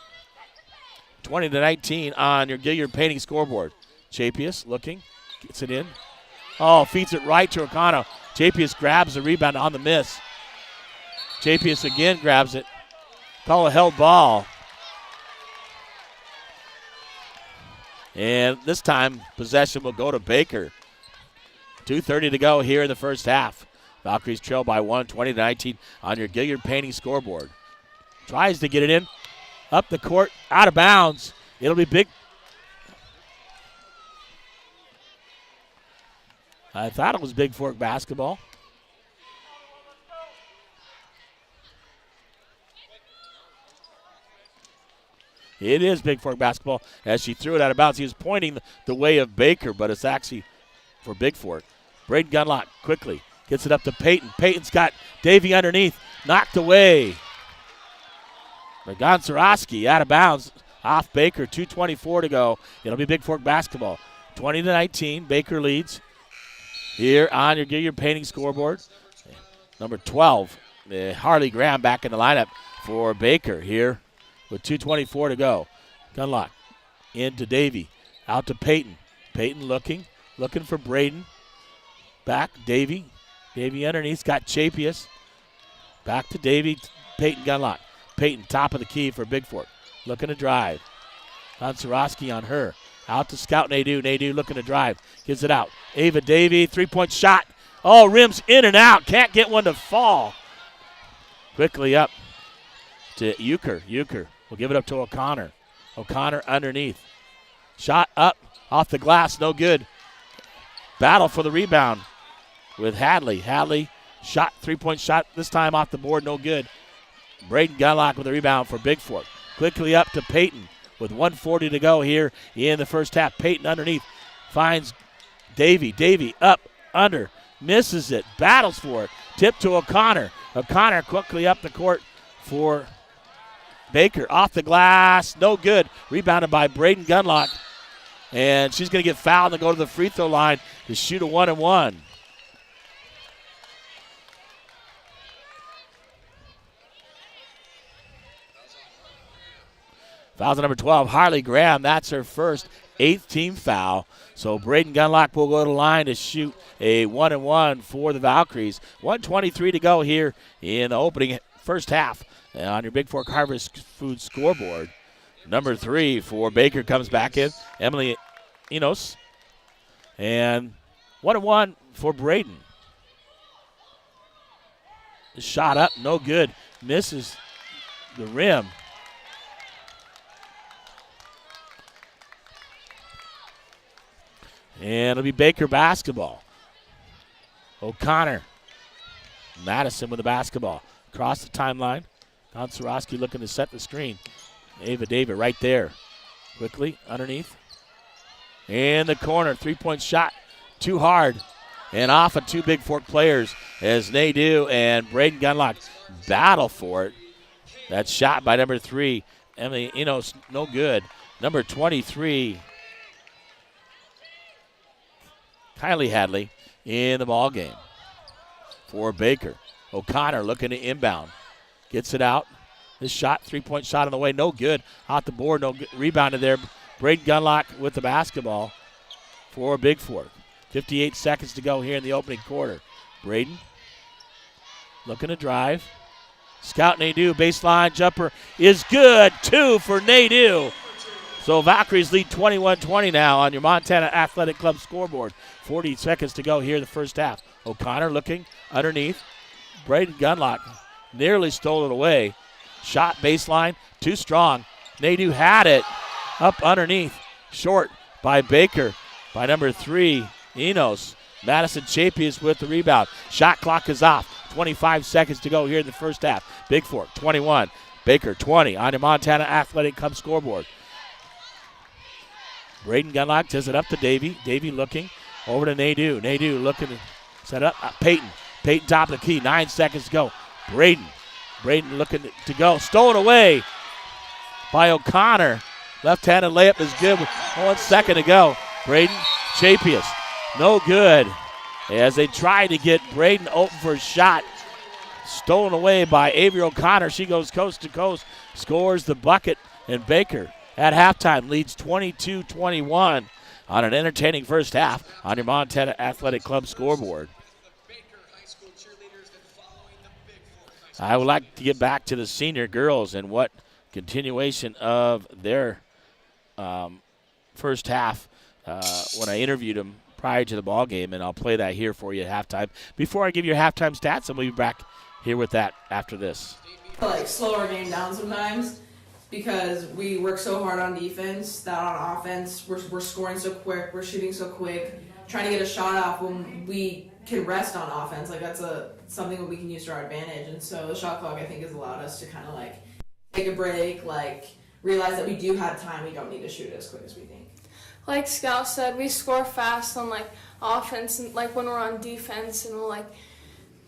Speaker 1: 20-19 on your Gilliard Painting scoreboard. Chapius looking, gets it in. Oh, feeds it right to O'Connor. Chapius grabs the rebound on the miss. Chapius again grabs it. Call a held ball. And this time, possession will go to Baker. 2:30 to go here in the first half. Valkyries trail by 1, 20-19 on your Gilliard Painting scoreboard. Tries to get it in. Up the court, out of bounds. It'll be big. I thought it was Bigfork basketball. It is Bigfork basketball as she threw it out of bounds. He was pointing the way of Baker, but it's actually for Bigfork. Braden Gunlock quickly gets it up to Peyton. Peyton's got Davey underneath, knocked away. Gonzarowski out of bounds off Baker. 2:24 to go. It'll be Bigfork basketball. 20-19. Baker leads here on your Gilliard Painting scoreboard. Number 12, Harley Graham back in the lineup for Baker here with 2:24 to go. Gunlock into Davey. Out to Peyton. Peyton looking for Braden. Back, Davey. Davey underneath, got Chapius. Back to Davey. Peyton Gunlock. Peyton, top of the key for Bigfork. Looking to drive. Gonzarowski on her. Out to Scout Nadeau. Nadeau looking to drive. Gives it out. Ava Davey, three-point shot. Oh, rims in and out. Can't get one to fall. Quickly up to Euchre. Euchre will give it up to O'Connor. O'Connor underneath. Shot up off the glass. No good. Battle for the rebound with Hadley. Hadley shot, three-point shot this time off the board. No good. Braden Gunlock with the rebound for Bigfork. Quickly up to Peyton with 1:40 to go here in the first half. Peyton underneath finds Davey. Davey up, under, misses it, battles for it. Tip to O'Connor. O'Connor quickly up the court for Baker. Off the glass, no good. Rebounded by Braden Gunlock. And she's going to get fouled and go to the free throw line to shoot a 1-and-1. Fouls on number 12, Harley Graham. That's her first, 8th team foul. So Braden Gunlock will go to the line to shoot a 1-and-1 for the Valkyries. 1:23 to go here in the opening first half on your Bigfork Harvest Food scoreboard. Number 3 for Baker comes back in, Emily Enos. And 1-and-1 for Braden. Shot up, no good. Misses the rim. And it'll be Baker basketball. O'Connor. Madison with the basketball. Across the timeline. Gonzarowski looking to set the screen. Ava David right there. Quickly underneath. In the corner. Three-point shot. Too hard. And off of two Bigfork players as Nadeau and Braden Gunlock battle for it. That shot by number 3. Emily Enos, no good. Number 23. Kylie Hadley in the ball game for Baker. O'Connor looking to inbound. Gets it out. This shot, three-point shot on the way, no good. Off the board, no good. Rebounded there. Braden Gunlock with the basketball for Bigfork. 58 seconds to go here in the opening quarter. Braden looking to drive. Scout Nadeau, baseline jumper is good. 2 for Nadeau. So Valkyries lead 21-20 now on your Montana Athletic Club scoreboard. 40 seconds to go here in the first half. O'Connor looking underneath. Braden Gunlock nearly stole it away. Shot baseline, too strong. Nadeau had it up underneath. Short by Baker by number 3, Enos. Madison Chapius with the rebound. Shot clock is off. 25 seconds to go here in the first half. Bigfork 21, Baker 20 on your Montana Athletic Club scoreboard. Braden Gunlock does it up to Davey. Davey looking over to Nadeau. Nadeau looking to set up. Peyton. Peyton top of the key. 9 seconds to go. Braden. Braden looking to go. Stolen away by O'Connor. Left-handed layup is good with 1 second to go. Braden Chapius, no good. As they try to get Braden open for a shot. Stolen away by Avery O'Connor. She goes coast to coast, scores the bucket, and Baker at halftime leads 22-21 on an entertaining first half on your Montana Athletic Club scoreboard. I would like to get back to the senior girls and what continuation of their first half when I interviewed them prior to the ball game, and I'll play that here for you at halftime. Before I give you your halftime stats, I'm going to be back here with that after this.
Speaker 3: Like slow our game down sometimes because we work so hard on defense that on offense we're scoring so quick, we're shooting so quick, trying to get a shot off when we can rest on offense. Like that's something that we can use to our advantage. And so the shot clock I think has allowed us to kind of like take a break, like realize that we do have time. We don't need to shoot as quick as we think.
Speaker 5: Like Scout said, we score fast on like offense and like when we're on defense, and we'll like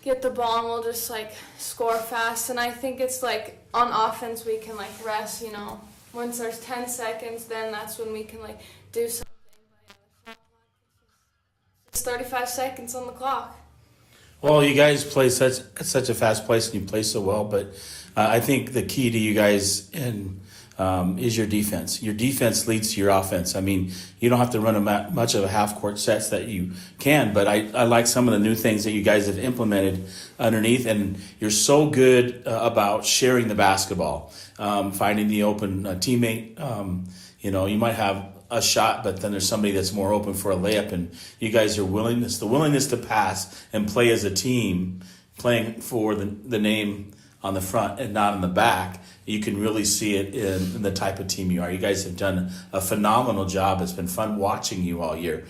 Speaker 5: get the ball and we'll just like score fast. And I think it's like on offense we can like rest, you know. Once there's 10 seconds, then that's when we can like do something. It's 35 seconds on the clock.
Speaker 2: Well, you guys play at such a fast pace and you play so well, but I think the key to you guys is your defense. Your defense leads to your offense. I mean, you don't have to run much of a half-court sets that you can, but I like some of the new things that you guys have implemented underneath, and you're so good about sharing the basketball, finding the open teammate. You might have a shot, but then there's somebody that's more open for a layup, and you guys are the willingness to pass and play as a team, playing for the name on the front and not in the back. You can really see it in the type of team you are. You guys have done a phenomenal job. It's been fun watching you all year.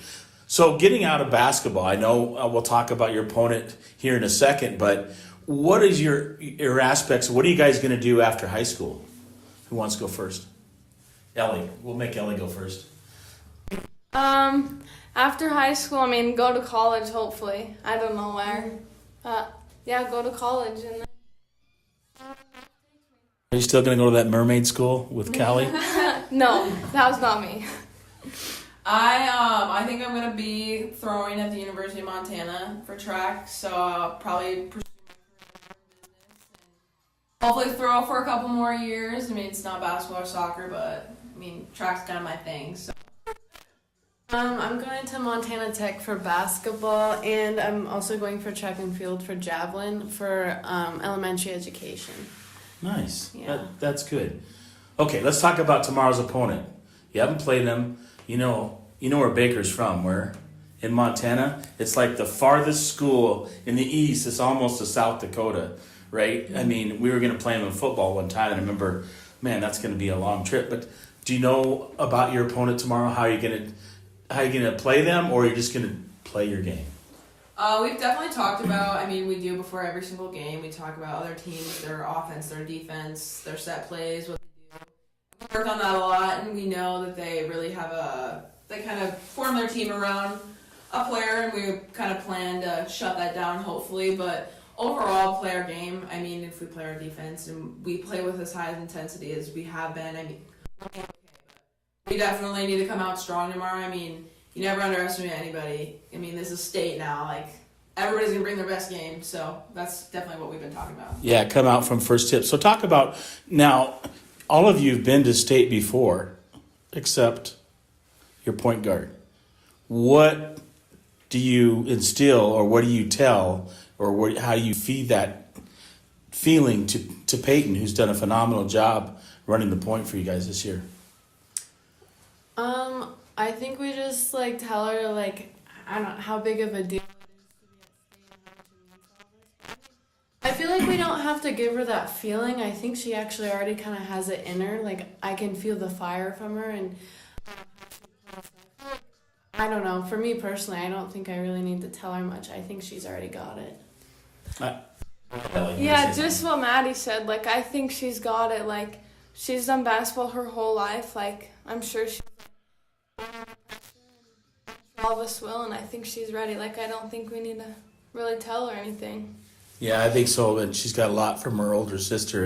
Speaker 2: So getting out of basketball, I know we'll talk about your opponent here in a second, but what is your aspects? What are you guys going to do after high school? Who wants to go first? Ellie. We'll make Ellie go first.
Speaker 5: After high school, I mean, go to college, hopefully. I don't know where. Yeah, go to college. And then
Speaker 2: Are you still going to go to that mermaid school with Callie?
Speaker 5: no, that was not me.
Speaker 3: I think I'm gonna be throwing at the University of Montana for track, so I'll probably pursue hopefully throw for a couple more years. I mean, it's not basketball or soccer, but I mean, track's kind of my thing. So.
Speaker 4: I'm going to Montana Tech for basketball, and I'm also going for track and field for javelin for elementary education.
Speaker 2: Nice.
Speaker 4: Yeah.
Speaker 2: That's good. Okay, let's talk about tomorrow's opponent. You haven't played them. You know where Baker's from. Where? In Montana. It's like the farthest school in the east. It's almost to South Dakota, right? I mean, we were going to play them in football one time, and I remember, man, that's going to be a long trip. But do you know about your opponent tomorrow? How are you going to play them, or are you just going to play your game?
Speaker 3: We've definitely talked about, I mean, we do before every single game, we talk about other teams, their offense, their defense, their set plays, what they do. We work on that a lot, and we know that they really they kind of form their team around a player, and we kind of plan to shut that down, hopefully. But overall, play our game. I mean, if we play our defense and we play with as high an intensity as we have been, I mean, we definitely need to come out strong tomorrow. I mean, you never underestimate anybody. I mean, this is state now. Like, everybody's going to bring their best game. So that's definitely what we've been talking about.
Speaker 2: Yeah, come out from first tip. So talk about, now, all of you have been to state before, except your point guard. What do you instill, or what do you tell, or how do you feed that feeling to Peyton, who's done a phenomenal job running the point for you guys this year?
Speaker 4: I think we just tell her I don't know how big of a deal I feel like we don't have to give her that feeling. I think she actually already kind of has it in her. I can feel the fire from her, and I don't know. For me personally, I don't think I really need to tell her much. I think she's already got it.
Speaker 5: Yeah, just what Maddie said. I think she's got it. She's done basketball her whole life. I'm sure all of us will, and I think she's ready. I don't think we need to really tell her anything.
Speaker 2: Yeah, I think so. And she's got a lot from her older sister,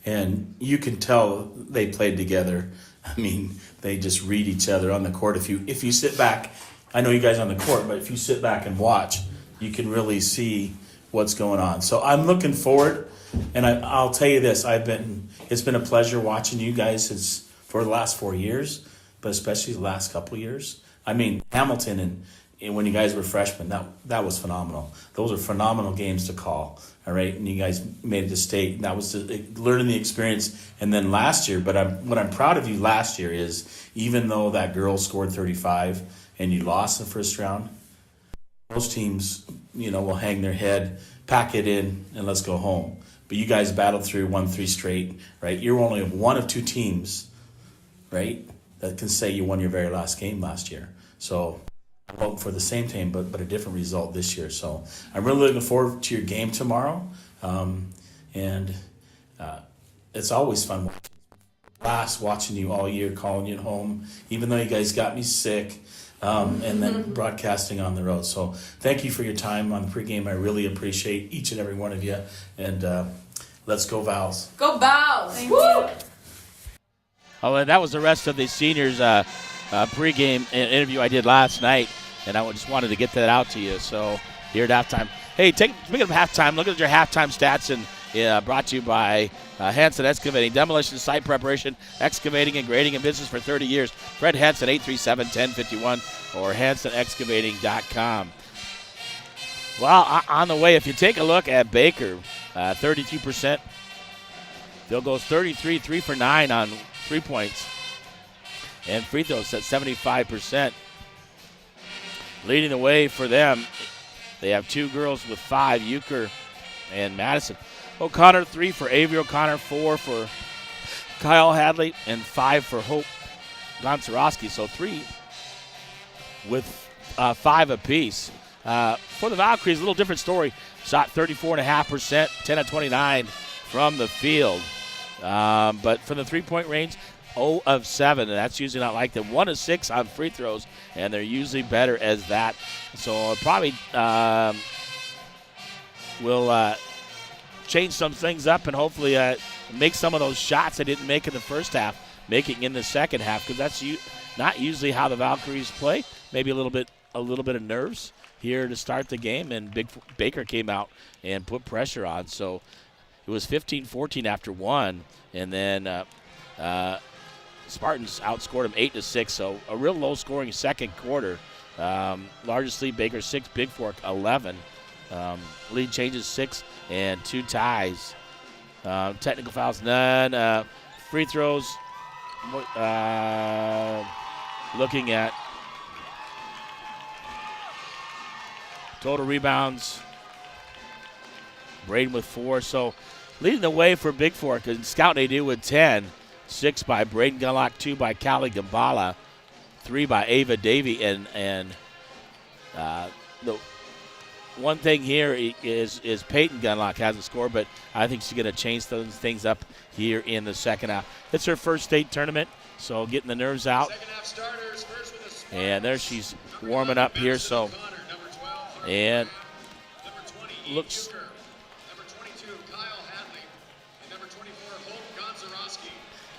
Speaker 2: and you can tell they played together. I mean, they just read each other on the court. If you sit back, I know you guys on the court, but if you sit back and watch, you can really see what's going on. So I'm looking forward, and I'll tell you this: it's been a pleasure watching you guys for the last 4 years, but especially the last couple of years. I mean, Hamilton and when you guys were freshmen, that was phenomenal. Those are phenomenal games to call. All right, and you guys made it to state. And that was learning the experience. And then last year, but what I'm proud of you last year is, even though that girl scored 35 and you lost the first round, most teams, will hang their head, pack it in, and let's go home. But you guys battled through, won 3 straight, right? You're only one of 2 teams, right, that can say you won your very last game last year. So I'm hoping for the same team, but a different result this year. So I'm really looking forward to your game tomorrow. And it's always fun watching you all year, calling you at home, even though you guys got me sick, and then broadcasting on the road. So thank you for your time on the pregame. I really appreciate each and every one of you. And let's go Vols.
Speaker 3: Go Vols!
Speaker 6: Thank you.
Speaker 1: Oh, and that was the rest of the seniors' pregame interview I did last night, and I just wanted to get that out to you. So here at halftime. Hey, speaking of halftime, look at your halftime stats, and brought to you by Hanson Excavating, demolition, site preparation, excavating and grading in business for 30 years. Fred Hanson, 837-1051, or hansonexcavating.com. Well, on the way, if you take a look at Baker, 32%. Field goes 33, 3 for 9 on 3 points. And free throws at 75%. Leading the way for them, they have 2 girls with 5, Euchre and Madison. O'Connor, 3 for Avery O'Connor, 4 for Kyle Hadley, and 5 for Hope Gonzarowski. So 3 with 5 apiece. For the Valkyries, a little different story. Shot 34.5%, 10 of 29 from the field. But from the 3-point range, 0 of 7, and that's usually not like them. 1 of 6 on free throws, and they're usually better as that. So probably will change some things up and hopefully make some of those shots they didn't make in the first half, making in the second half, because that's not usually how the Valkyries play. Maybe a little bit of nerves here to start the game, and Baker came out and put pressure on. So it was 15-14 after 1, and then Spartans outscored them 8-6. So a real low-scoring second quarter. Largest lead, Baker 6, Bigfork 11. Lead changes 6 and 2 ties. Technical fouls none. Free throws. Looking at total rebounds. Braden with 4. So leading the way for Bigfork, and Scout they do with 10. 6 by Braden Gunlock, 2 by Callie Gambala, 3 by Ava Davey, and the one thing here is Peyton Gunlock hasn't scored, but I think she's going to change those things up here in the second half. It's her first state tournament, so getting the nerves out. And there she's warming up here, so and looks.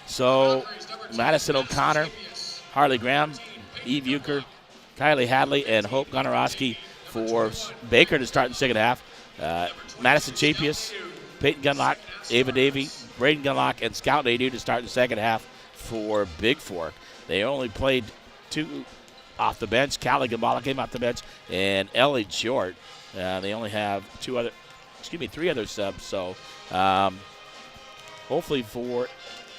Speaker 1: So Madison O'Connor, Harley Graham, Eve Euchre, Kylie Hadley, and Hope Gonarowski for Baker to start in the second half. Madison Chapius, Peyton Gunlock, Ava Davey, Braden Gunlock, and Scout Nadu to start in the second half for Bigfork. They only played 2 off the bench. Callie Gambala came off the bench, and Ellie Short. They only have 3 other subs. So hopefully for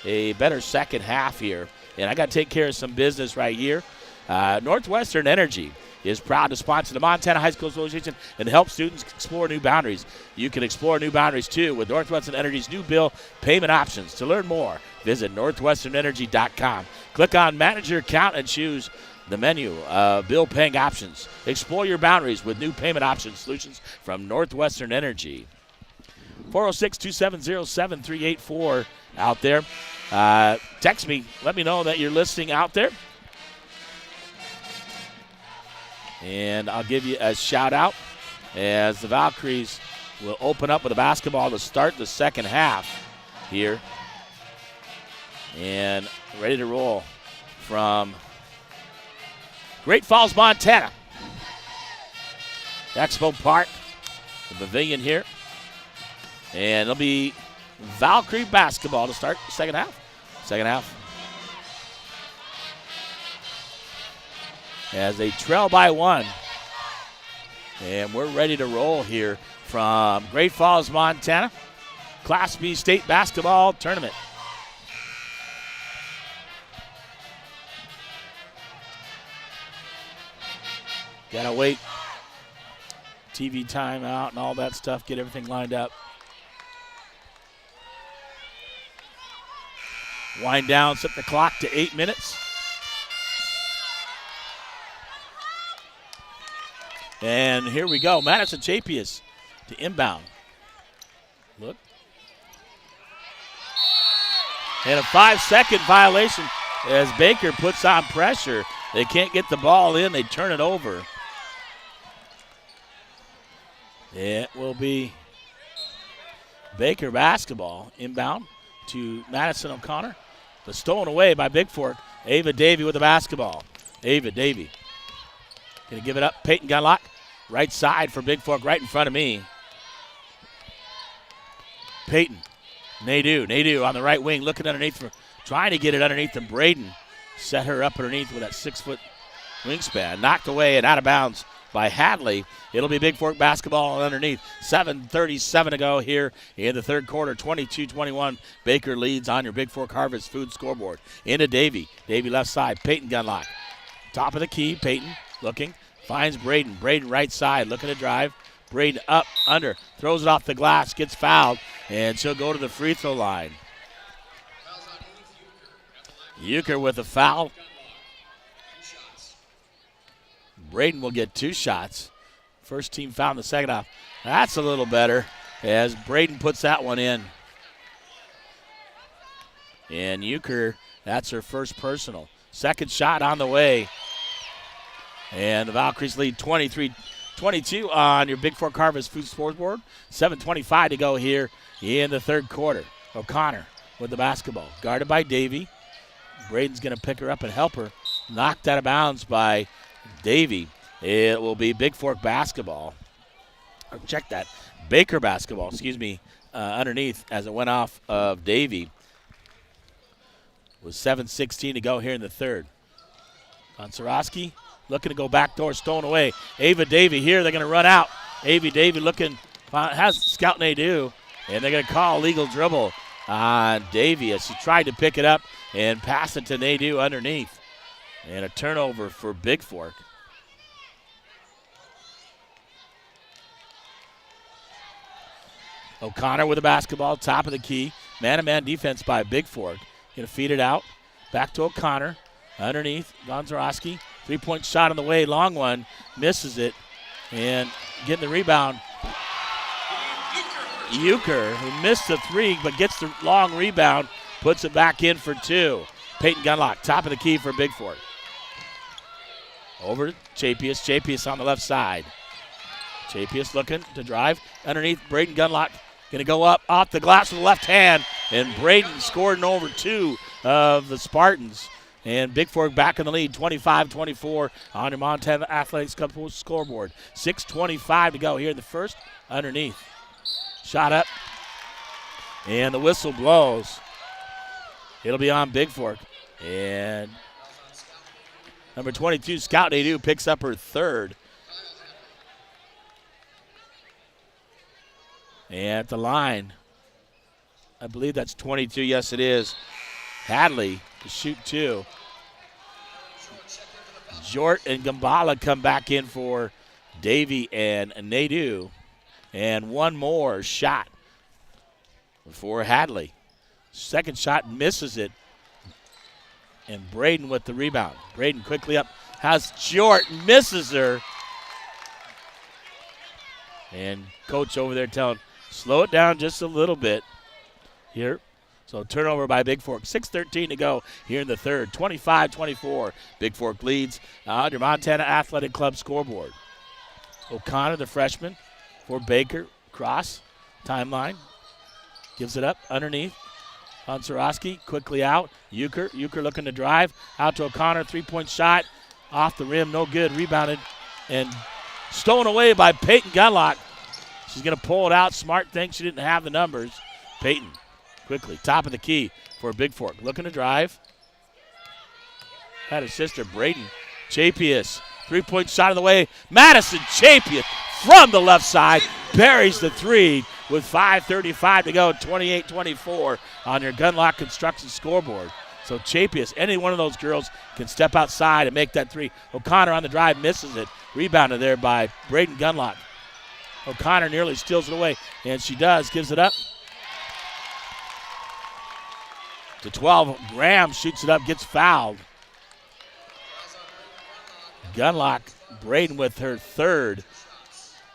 Speaker 1: a better second half here. And I got to take care of some business right here. Northwestern Energy is proud to sponsor the Montana High School Association and help students explore new boundaries. You can explore new boundaries too with Northwestern Energy's new bill payment options. To learn more, visit northwesternenergy.com. Click on Manage Your Account and choose the menu of bill paying options. Explore your boundaries with new payment option solutions from Northwestern Energy. 406-270-7384 out there. Text me. Let me know that you're listening out there. And I'll give you a shout out as the Valkyries will open up with a basketball to start the second half here. And ready to roll from Great Falls, Montana. Expo Park, the pavilion here. And it'll be Valkyrie basketball to start the second half. As they trail by 1. And we're ready to roll here from Great Falls, Montana. Class B state basketball tournament. Gotta wait. TV timeout and all that stuff. Get everything lined up. Wind down, set the clock to 8 minutes. And here we go. Madison Chapius to inbound. Look. And a 5-second violation as Baker puts on pressure. They can't get the ball in. They turn it over. It will be Baker basketball inbound to Madison O'Connor. But stolen away by Bigfork. Ava Davey with the basketball. Ava Davey. Gonna give it up. Peyton Gunlock. Right side for Bigfork right in front of me. Peyton. Nadeau on the right wing looking underneath, trying to get it underneath to Braden. Set her up underneath with that 6-foot wingspan. Knocked away and out of bounds by Hadley. It'll be Bigfork basketball underneath. 7:37 to go here in the third quarter. 22-21. Baker leads on your Bigfork Harvest Food scoreboard. Into Davey. Davey left side. Peyton Gunlock. Top of the key. Peyton looking. Finds Braden. Braden right side looking to drive. Braden up, under. Throws it off the glass. Gets fouled. And she'll go to the free throw line. Euchre with a foul. Braden will get 2 shots. First team foul in the second half. That's a little better as Braden puts that one in. And Euchre, that's her first personal. Second shot on the way. And the Valkyries lead 23-22 on your Bigfork Harvest Food scoreboard. 7:25 to go here in the third quarter. O'Connor with the basketball. Guarded by Davey. Braden's going to pick her up and help her. Knocked out of bounds by Davey. It will be Bigfork basketball. Or check that. Baker basketball, underneath as it went off of Davey. With 7:16 to go here in the third. Gonzarowski looking to go backdoor, stolen away. Ava Davey here, they're going to run out. Ava Davey looking, has Scout Nadeau, and they're going to call a legal dribble on Davey as she tried to pick it up and pass it to Nadeau underneath. And a turnover for Bigfork. O'Connor with the basketball, top of the key. Man-to-man defense by Bigfork. Going to feed it out. Back to O'Connor. Underneath, Gonzarowski. 3-point shot on the way, long one. Misses it. And getting the rebound. Euchre, who missed the 3, but gets the long rebound. Puts it back in for 2. Peyton Gunlock, top of the key for Bigfork. Over to Chapius. Chapius on the left side. Chapius looking to drive. Underneath, Braden Gunlock. Going to go up off the glass with the left hand. And Braden scored an over 2 of the Spartans. And Bigfork back in the lead, 25-24 on your Montana Athletics Cup scoreboard. 6:25 to go here in the first. Underneath. Shot up. And the whistle blows. It'll be on Bigfork. And number 22, Scout Nadeau, picks up her third. And at the line, I believe that's 22. Yes, it is. Hadley to shoot 2. Jort and Gambala come back in for Davey and Nadeau. And one more shot for Hadley. Second shot misses it. And Braden with the rebound. Braden quickly up. Has Jort, misses her. And coach over there telling, slow it down just a little bit here. So turnover by Bigfork. 6:13 to go here in the third. 25-24. Bigfork leads on your Montana Athletic Club scoreboard. O'Connor, the freshman, for Baker. Cross. Timeline. Gives it up underneath. Gonzarowski quickly out. Euchre looking to drive. Out to O'Connor. 3-point shot. Off the rim. No good. Rebounded. And stolen away by Peyton Gunlock. She's going to pull it out. Smart thinks she didn't have the numbers. Peyton quickly. Top of the key for Bigfork. Looking to drive. Had her sister Braden Chapius. 3-point shot of the way. Madison Chapius from the left side. Buries the three with 5:35 to go. 28-24 on your Gunlock Construction scoreboard. So Chapius, any one of those girls can step outside and make that three. O'Connor on the drive misses it. Rebounded there by Braden Gunlock. O'Connor nearly steals it away, and she does. Gives it up to 12. Graham shoots it up, gets fouled. Gunlock, Braden with her third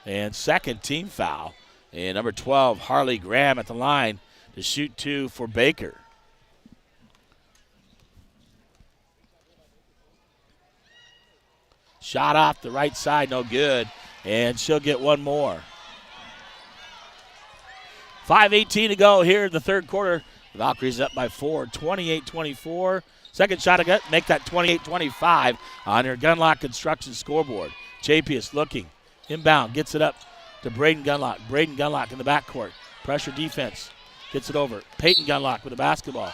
Speaker 1: and second team foul. And number 12, Harley Graham at the line to shoot two for Baker. Shot off the right side, no good. And she'll get one more. 5:18 to go here in the third quarter. The Valkyries up by 4, 28-24. Second shot of gut, make that 28-25 on your Gunlock Construction scoreboard. Chapius looking, inbound, gets it up to Braden Gunlock. Braden Gunlock in the backcourt. Pressure defense, gets it over. Peyton Gunlock with the basketball.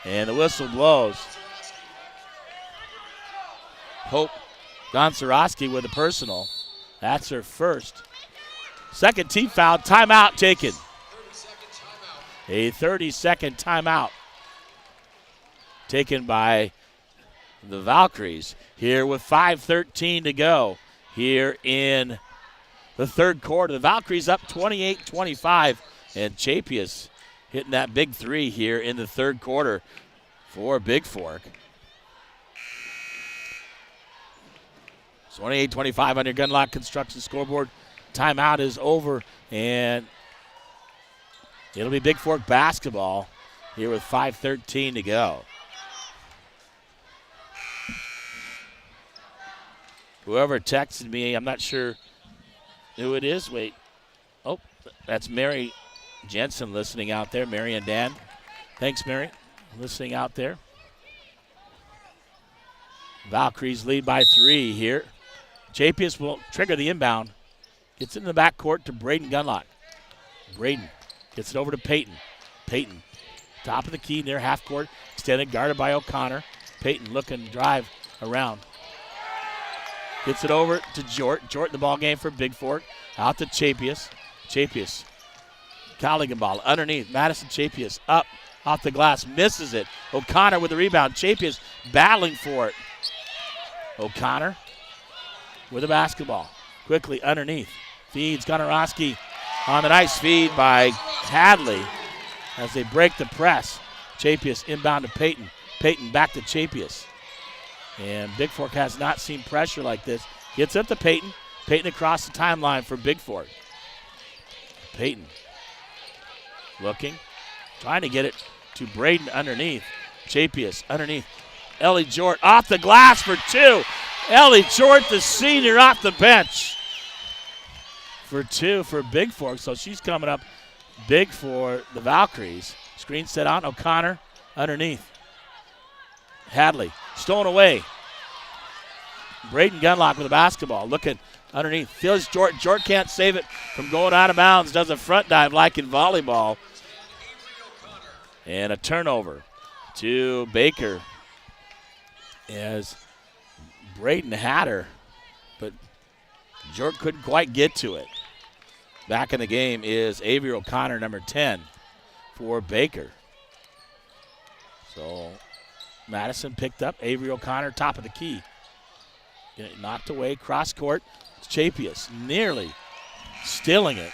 Speaker 1: And the whistle blows. Hope Gonzarowski with a personal. That's her first. Second team foul, timeout taken. A 30-second timeout taken by the Valkyries here with 5:13 to go here in the third quarter. The Valkyries up 28-25, and Chapius hitting that big three here in the third quarter for Bigfork. 28-25 on your Gunlock Construction scoreboard. Timeout is over, and it'll be Bigfork basketball here with 5:13 to go. Whoever texted me, I'm not sure who it is. Wait. Oh, that's Mary Jensen listening out there. Mary and Dan. Thanks, Mary, listening out there. Valkyries lead by 3 here. Chapius will trigger the inbound. Gets in the backcourt to Braden Gunlock. Braden gets it over to Peyton. Peyton, top of the key near half court. Extended, guarded by O'Connor. Peyton looking to drive around. Gets it over to Jort. Jort in the ball game for Bigfork. Out to Chapius. Chapius. Colligan ball underneath. Madison Chapius up off the glass. Misses it. O'Connor with the rebound. Chapius battling for it. O'Connor with the basketball. Quickly underneath. Feeds Gonarowski on the nice feed by Hadley as they break the press. Chapius inbound to Peyton. Peyton back to Chapius. And Bigfork has not seen pressure like this. Gets up to Peyton. Peyton across the timeline for Bigfork. Peyton looking. Trying to get it to Braden underneath. Chapius underneath. Ellie Jort off the glass for 2. Ellie Jort, the senior, off the bench for 2 for Bigfork. So she's coming up big for the Valkyries. Screen set on. O'Connor underneath. Hadley stolen away. Braden Gunlock with the basketball. Looking underneath. Feels Jort. Jort can't save it from going out of bounds. Does a front dive like in volleyball. And a turnover to Baker as Braden had her, but Jort couldn't quite get to it. Back in the game is Avery O'Connor, number 10, for Baker. So Madison picked up Avery O'Connor, top of the key. Get it knocked away, cross court. Chapius nearly stealing it.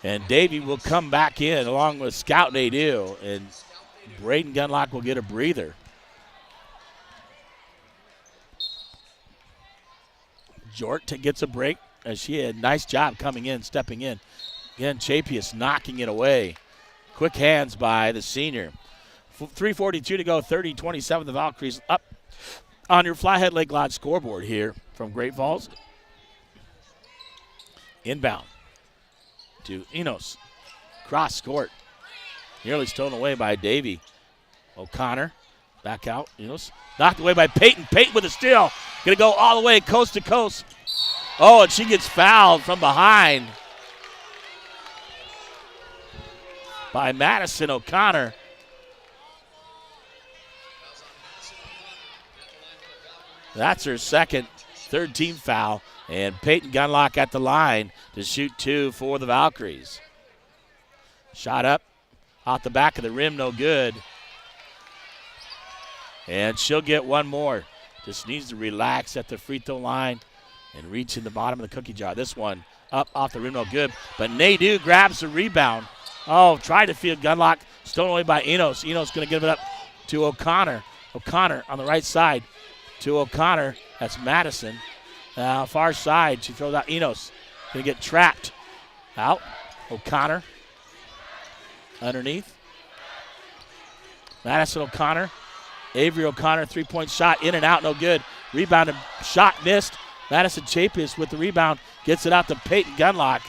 Speaker 1: And Davey will come back in along with Scout Nadeau, and Braden Gunlock will get a breather. Jort gets a break as she had a nice job coming in, stepping in. Again, Chapius knocking it away. Quick hands by the senior. 3:42 to go, 30-27. The Valkyries up on your Flathead Lake Lodge scoreboard here from Great Falls. Inbound to Enos. Cross court. Nearly stolen away by Davey. O'Connor back out. Enos knocked away by Peyton. Peyton with a steal. Going to go all the way coast to coast. Oh, and she gets fouled from behind by Madison O'Connor. That's her second, third team foul. And Peyton Gunlock at the line to shoot 2 for the Valkyries. Shot up, off the back of the rim, no good. And she'll get one more. Just needs to relax at the free throw line and reach in the bottom of the cookie jar. This one up off the rim, no good. But Nadeau grabs the rebound. Oh, tried to field Gunlock, stolen away by Enos. Enos going to give it up to O'Connor. O'Connor on the right side to O'Connor. That's Madison. Far side, she throws out Enos. Going to get trapped. Out. O'Connor. Underneath. Madison O'Connor. Avery O'Connor, three-point shot, in and out, no good. Rebounded, shot missed. Madison Chapius with the rebound, gets it out to Peyton Gunlock.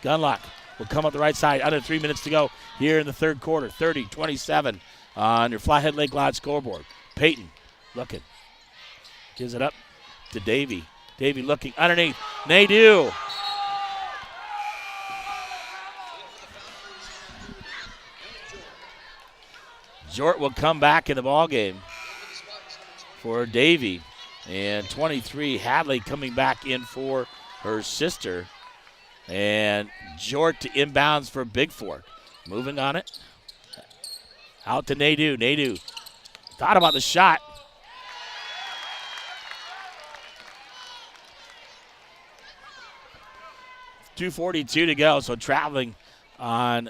Speaker 1: Gunlock will come up the right side. Under 3 minutes to go here in the third quarter. 30-27 on your Flathead Lake Lodge scoreboard. Peyton looking. Gives it up to Davey. Davey looking underneath. Nadeau. Jort will come back in the ballgame for Davey. And 23, Hadley coming back in for her sister. And Jort to inbounds for Bigfork. Moving on it. Out to Nadeau. Nadeau thought about the shot. .242 to go, so traveling on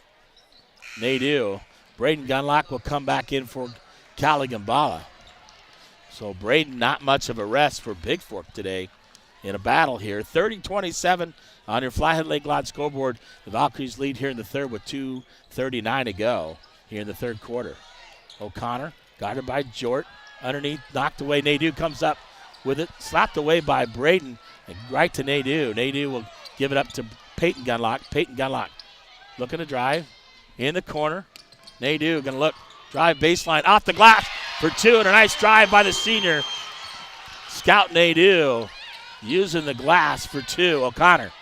Speaker 1: Nadeau. Braden Gunlock will come back in for Cali Gambala. So Braden, not much of a rest for Bigfork today in a battle here. 30-27 on your Flathead Lake Lodge scoreboard. The Valkyries lead here in the third with 2:39 to go here in the third quarter. O'Connor guarded by Jort. Underneath, knocked away. Nadeau comes up with it. Slapped away by Braden and right to Nadeau. Nadeau will give it up to Peyton Gunlock. Peyton Gunlock looking to drive in the corner. Nadeau going to look, drive baseline off the glass for 2, and a nice drive by the senior. Scout Nadeau using the glass for 2. O'Connor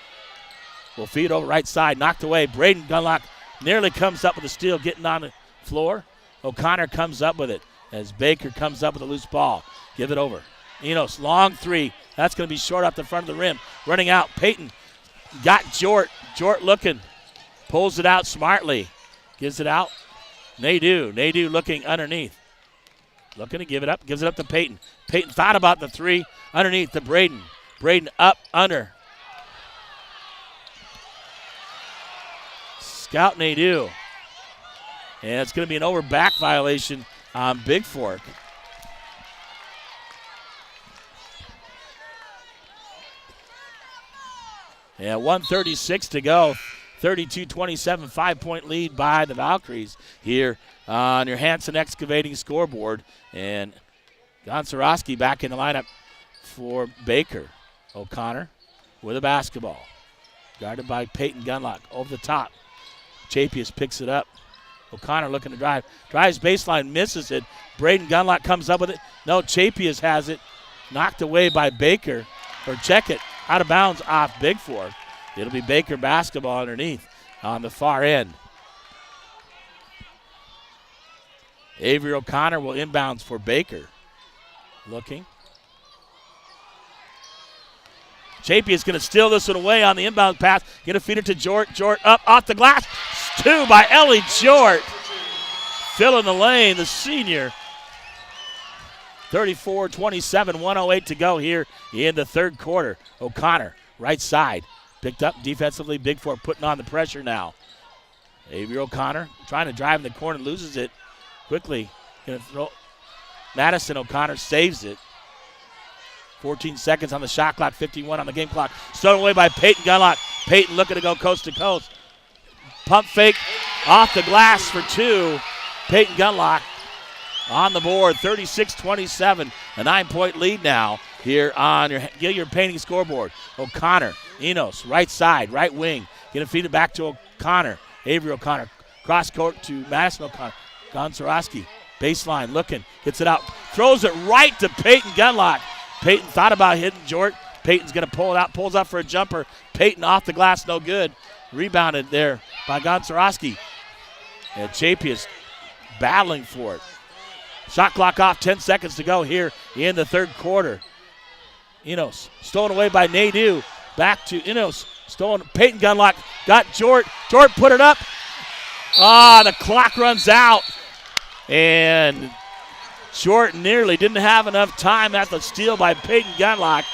Speaker 1: will feed over right side, knocked away. Braden Gunlock nearly comes up with a steal, getting on the floor. O'Connor comes up with it as Baker comes up with a loose ball. Give it over. Enos, long 3. That's going to be short off the front of the rim. Running out, Peyton got Jort. Jort looking, pulls it out smartly. Gives it out. Nadeau looking underneath. Looking to give it up. Gives it up to Peyton. Peyton thought about the 3. Underneath to Braden. Braden up, under. Scout Nadeau. And it's going to be an over back violation on Bigfork. Yeah, 1:36 to go. 32-27, 5-point lead by the Valkyries here on your Hanson Excavating scoreboard. And Gonczarowski back in the lineup for Baker. O'Connor with a basketball. Guarded by Peyton Gunlock over the top. Chapius picks it up. O'Connor looking to drive. Drives baseline, misses it. Braden Gunlock comes up with it. No, Chapius has it. Knocked away by Baker. Or check it. Out of bounds off Bigfork. It'll be Baker basketball underneath on the far end. Avery O'Connor will inbounds for Baker. Looking. Chapey is going to steal this one away on the inbound pass. Going to feed it to Jort. Jort up off the glass. 2 by Ellie Jort. Filling the lane, the senior. 34-27, 1:08 to go here in the third quarter. O'Connor, right side. Picked up defensively. Bigfork putting on the pressure now. Avery O'Connor trying to drive in the corner, loses it quickly. Gonna throw. Madison O'Connor saves it. 14 seconds on the shot clock, 51 on the game clock. Stolen away by Peyton Gunlock. Peyton looking to go coast to coast. Pump fake off the glass for 2. Peyton Gunlock on the board, 36-27, a 9-point lead now here on your painting scoreboard. O'Connor, Enos, right side, right wing. Gonna feed it back to O'Connor. Avery O'Connor, cross court to Madison O'Connor. Gonzarowski, baseline, looking, gets it out, throws it right to Peyton Gunlock. Peyton thought about hitting Jort. Peyton's gonna pull it out, pulls out for a jumper. Peyton off the glass, no good. Rebounded there by Gonzarowski. And Chapia battling for it. Shot clock off, 10 seconds to go here in the third quarter. Enos, stolen away by Nadeau. Back to Enos, stolen. Peyton Gunlock got Jort. Jort put it up. The clock runs out. And Jort nearly didn't have enough time at the steal by Peyton Gunlock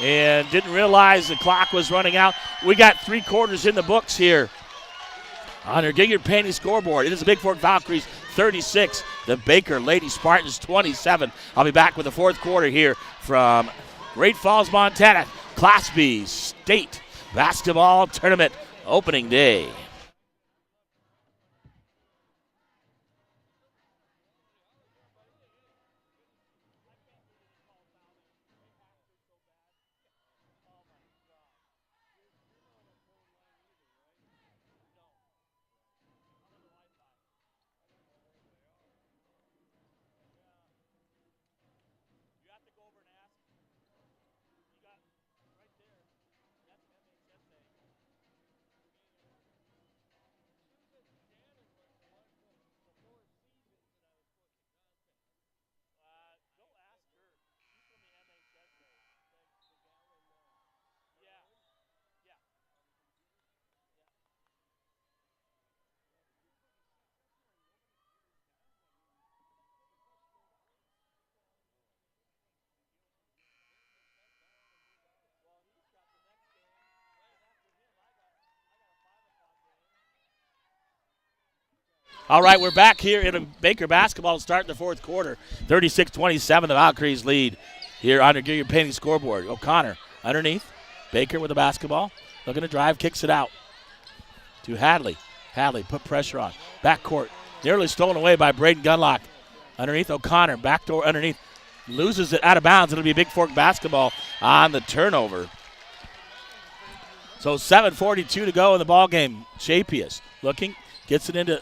Speaker 1: and didn't realize the clock was running out. We got 3 quarters in the books here on your Giggard Painting scoreboard. It is the Bigfork Valkyries 36, the Baker Lady Spartans 27. I'll be back with the fourth quarter here from Great Falls, Montana, Class B State Basketball Tournament opening day. All right, we're back here in Baker basketball to start the fourth quarter. 36-27, the Valkyries lead here on your Painting scoreboard. O'Connor underneath. Baker with the basketball. Looking to drive, kicks it out to Hadley. Hadley put pressure on. Backcourt, nearly stolen away by Braden Gunlock. Underneath O'Connor, backdoor underneath. Loses it out of bounds. It'll be Bigfork basketball on the turnover. So 7:42 to go in the ball game. Chapius looking, gets it into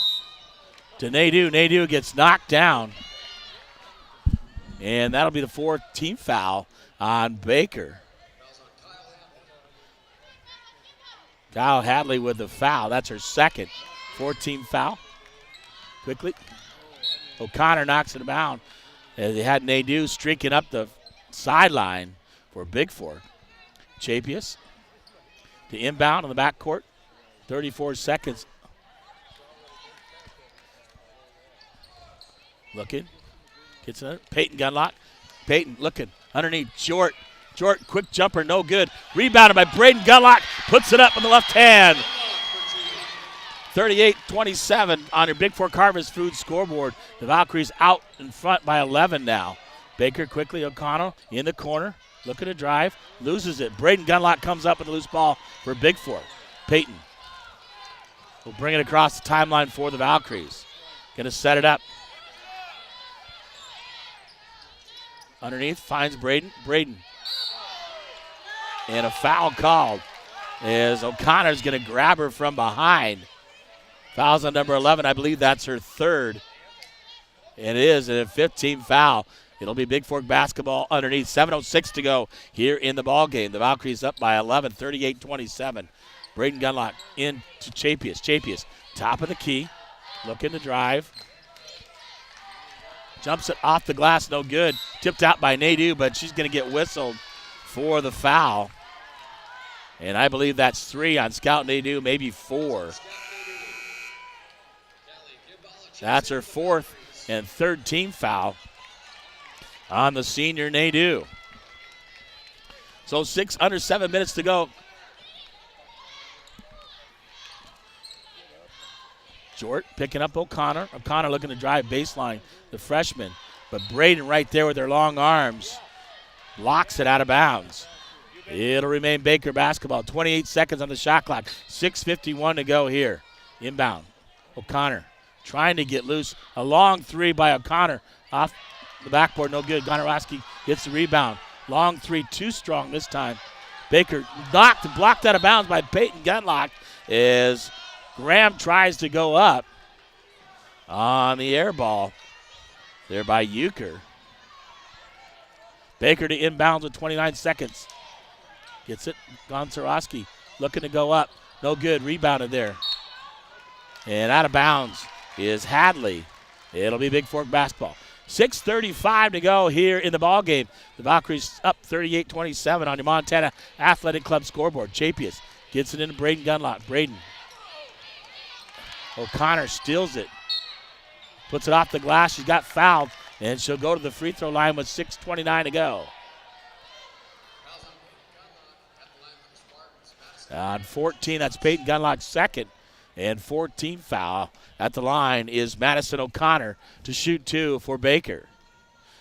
Speaker 1: Nadeau. Nadeau gets knocked down. And that'll be the fourth team foul on Baker. Kyle Hadley with the foul. That's her second. 4-team foul. Quickly. O'Connor knocks it down. They had Nadeau streaking up the sideline for Bigfork. Chapius to inbound on the backcourt. 34 seconds. Looking. Gets it. Peyton Gunlock. Peyton looking. Underneath. Jort. Jort, quick jumper, no good. Rebounded by Braden Gunlock. Puts it up in the left hand. 38-27 on your Bigfork Harvest Food scoreboard. The Valkyries out in front by 11 now. Baker quickly. O'Connell in the corner. Looking to drive. Loses it. Braden Gunlock comes up with a loose ball for Bigfork. Peyton will bring it across the timeline for the Valkyries. Going to set it up. Underneath, finds Braden. Braden. And a foul called as O'Connor's going to grab her from behind. Fouls on number 11. I believe that's her third. It is a 15 foul. It'll be Bigfork basketball underneath. 7:06 to go here in the ball game. The Valkyries up by 11, 38-27. Braden Gunlock in to Chapius. Chapius, top of the key, looking to drive. Jumps it off the glass, no good. Tipped out by Nadeau, but she's going to get whistled for the foul. And I believe that's 3 on Scout Nadeau, maybe 4. That's her fourth and third team foul on the senior Nadeau. So under 7 minutes to go. Jort picking up O'Connor. O'Connor looking to drive baseline, the freshman. But Braden right there with their long arms blocks it out of bounds. It'll remain Baker basketball. 28 seconds on the shot clock. 6:51 to go here. Inbound. O'Connor trying to get loose. A long three by O'Connor off the backboard. No good. Gonarowski gets the rebound. Long three, too strong this time. Baker knocked and blocked out of bounds by Peyton Gunlock as Graham tries to go up on the air ball there by Euchre. Baker to inbounds with 29 seconds. Gets it. Gonzarowski looking to go up. No good. Rebounded there. And out of bounds is Hadley. It'll be Bigfork basketball. 6:35 to go here in the ball game. The Valkyries up 38-27 on your Montana Athletic Club scoreboard. Chapius gets it into Braden Gunlock. Braden. O'Connor steals it. Puts it off the glass. She's got fouled. And she'll go to the free throw line with 6:29 to go. On 14, that's Peyton Gunlock's second. And 14 foul at the line is Madison O'Connor to shoot two for Baker.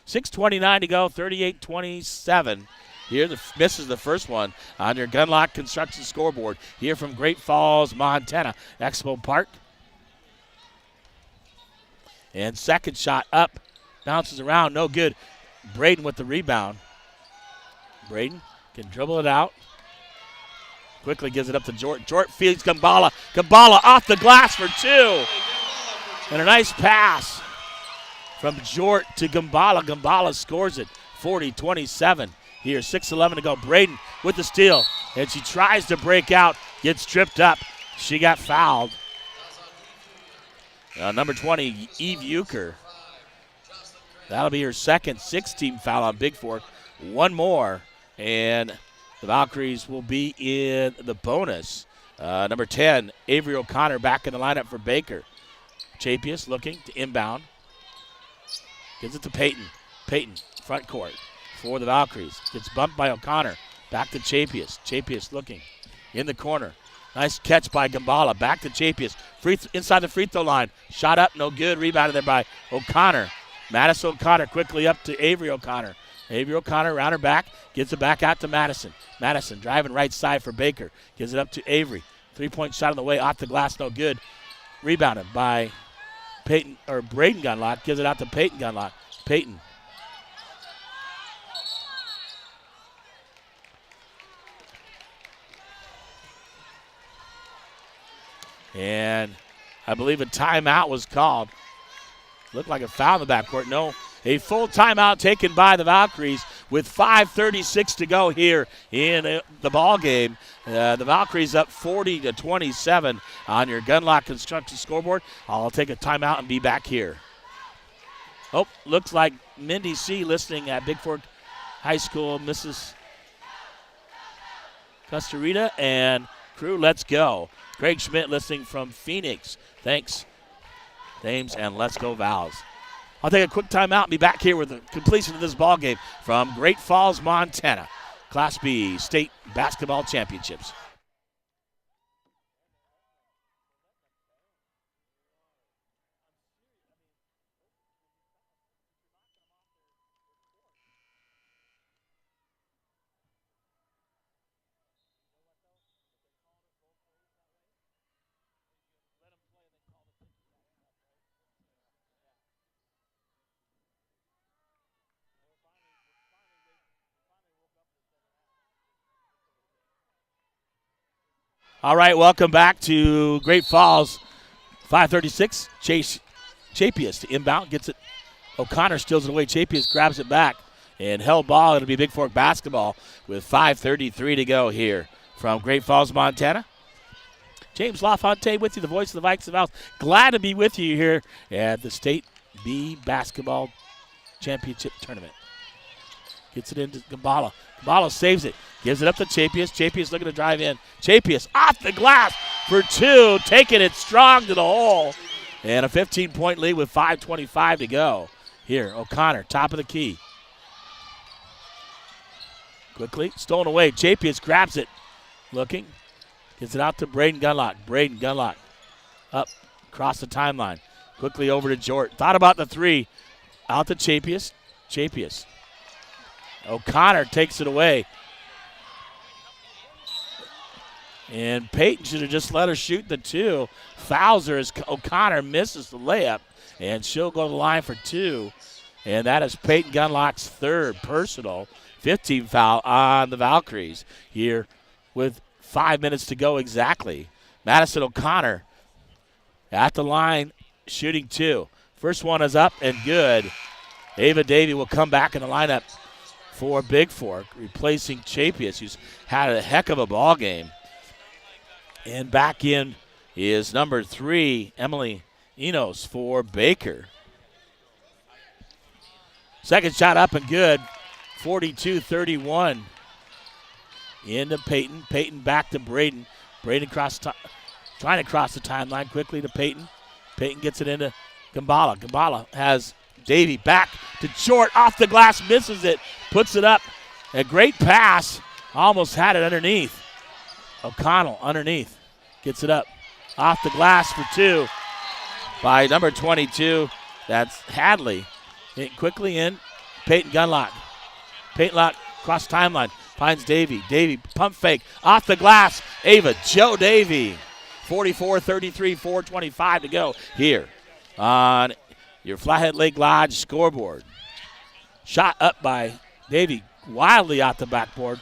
Speaker 1: 6:29 to go, 38-27. Here, misses the first one on your Gunlock Construction scoreboard. Here from Great Falls, Montana, Expo Park. And second shot up, bounces around, no good. Braden with the rebound. Braden can dribble it out. Quickly gives it up to Jort. Jort feeds Gambala. Gambala off the glass for two. And a nice pass from Jort to Gambala. Gambala scores it, 40-27. Here, 6:11 to go. Braden with the steal. And she tries to break out, gets tripped up. She got fouled. Number 20, Eve Euchre. That'll be her second 6-team foul on Bigfork. One more, and the Valkyries will be in the bonus. Number 10, Avery O'Connor back in the lineup for Baker. Chapius looking to inbound. Gives it to Peyton. Peyton, front court for the Valkyries. Gets bumped by O'Connor. Back to Chapius. Chapius looking in the corner. Nice catch by Gambala. Back to Chapius. Inside the free throw line. Shot up, no good. Rebounded there by O'Connor. Madison O'Connor quickly up to Avery O'Connor. Avery O'Connor around her back. Gives it back out to Madison. Madison driving right side for Baker. Gives it up to Avery. Three-point shot on the way. Off the glass, no good. Rebounded by Peyton, or Braden Gunlock. Gives it out to Peyton Gunlock. Peyton. And I believe a timeout was called. Looked like a foul in the backcourt. No, a full timeout taken by the Valkyries with 5:36 to go here in the ball game. The Valkyries up 40-27 on your Gunlock Construction scoreboard. I'll take a timeout and be back here. Oh, looks like Mindy C. listening at Bigfork High School, Mrs. Costa Rita and crew. Let's go. Craig Schmidt listening from Phoenix. Thanks, Thames, and let's go Vals. I'll take a quick timeout and be back here with the completion of this ball game from Great Falls, Montana. Class B State Basketball Championships. All right, welcome back to Great Falls. 5:36. Chapius to inbound, gets it. O'Connor steals it away. Chapius grabs it back and held ball. It'll be Bigfork basketball with 5:33 to go here from Great Falls, Montana. James LaFontaine with you, the voice of the Vikes of House. Glad to be with you here at the State B Basketball Championship Tournament. Gets it into Gambala. Gambala saves it. Gives it up to Chapius. Chapius looking to drive in. Chapius off the glass for two. Taking it strong to the hole. And a 15-point lead with 5:25 to go. Here, O'Connor, top of the key. Quickly, stolen away. Chapius grabs it. Looking. Gets it out to Braden Gunlock. Braden Gunlock up across the timeline. Quickly over to Jort. Thought about the three. Out to Chapius. Chapius. O'Connor takes it away. And Peyton should have just let her shoot the two. Fouls her as O'Connor misses the layup. And she'll go to the line for two. And that is Peyton Gunlock's third personal. 15 foul on the Valkyries here with 5 minutes to go exactly. Madison O'Connor at the line, shooting 2. First one is up and good. Ava Davey will come back in the lineup for Bigfork, replacing Chapius, who's had a heck of a ball game. And back in is number 3, Emily Enos for Baker. Second shot up and good, 42-31. Into Peyton. Peyton back to Braden. Braden trying to cross the timeline quickly to Peyton. Peyton gets it into Gambala. Gambala has Davey back to short, off the glass, misses it, puts it up. A great pass, almost had it underneath. O'Connell underneath, gets it up. Off the glass for 2 by number 22. That's Hadley. Quickly in, Peyton Gunlock. Peyton Lock cross timeline, finds Davey. Davey pump fake, off the glass. Ava Joe Davey. 44-33, 4:25 to go here on your Flathead Lake Lodge scoreboard. Shot up by Davey, wildly out the backboard.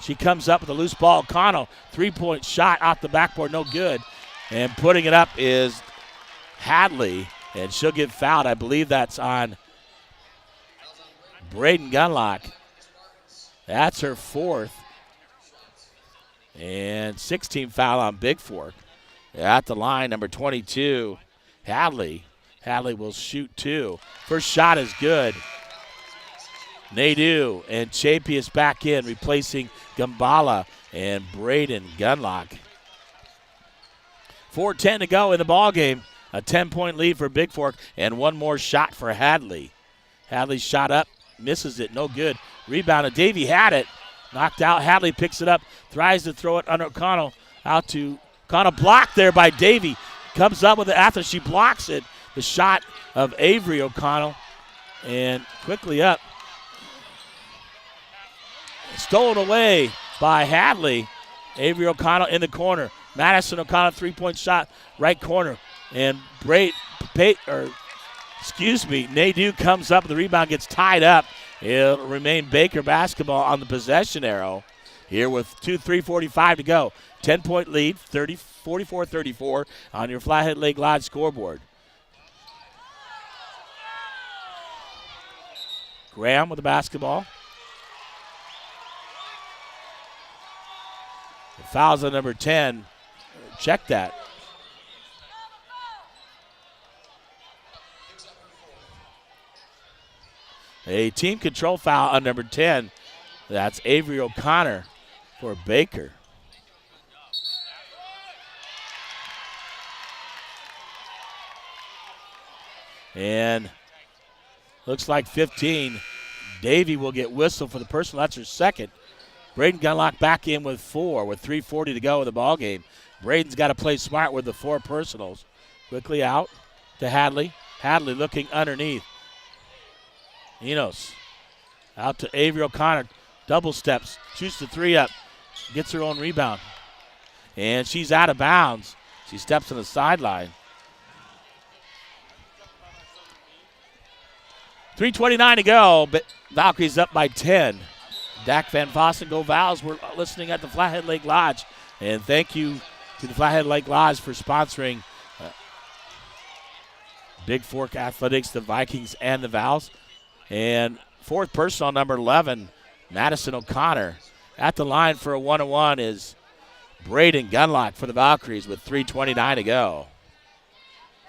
Speaker 1: She comes up with a loose ball. O'Connell, 3-point shot off the backboard, no good. And putting it up is Hadley, and she'll get fouled. I believe that's on Braden Gunlock. That's her 4th. And 16 foul on Bigfork. At the line, number 22, Hadley. Hadley will shoot 2. First shot is good. Nadeau and Chapius back in, replacing Gambala and Braden Gunlock. 4:10 to go in the ball game. A 10-point lead for Bigfork, and one more shot for Hadley. Hadley shot up, misses it, no good. Rebounded. Davey had it. Knocked out. Hadley picks it up, tries to throw it under O'Connell. Out to O'Connell, blocked there by Davey. Comes up with it after she blocks it. The shot of Avery O'Connell. And quickly up. Stolen away by Hadley. Avery O'Connell in the corner. Madison O'Connell, 3-point shot, right corner. And Nadeau comes up, the rebound gets tied up. It'll remain Baker basketball on the possession arrow here with 3:45 to go. 10-point lead, 44-34 on your Flathead Lake Lodge scoreboard. Graham with the basketball. The foul's on number 10. Check that. A team control foul on number 10. That's Avery O'Connor for Baker. And looks like 15. Davey will get whistled for the personal. That's her second. Braden Gunlock back in with 4 with 3:40 to go in the ball game. Braden's got to play smart with the 4 personals. Quickly out to Hadley. Hadley looking underneath. Enos out to Avery O'Connor. Double steps. Shoots the 3 up. Gets her own rebound. And she's out of bounds. She steps on the sideline. 3:29 to go. But Valkyries up by 10. Dak Van Vossen, go Vals. We're listening at the Flathead Lake Lodge. And thank you to the Flathead Lake Lodge for sponsoring Bigfork Athletics, the Vikings, and the Vals. And 4th personal, number 11, Madison O'Connor. At the line for a 1-on-1 is Braden Gunlock for the Valkyries with 3:29 to go.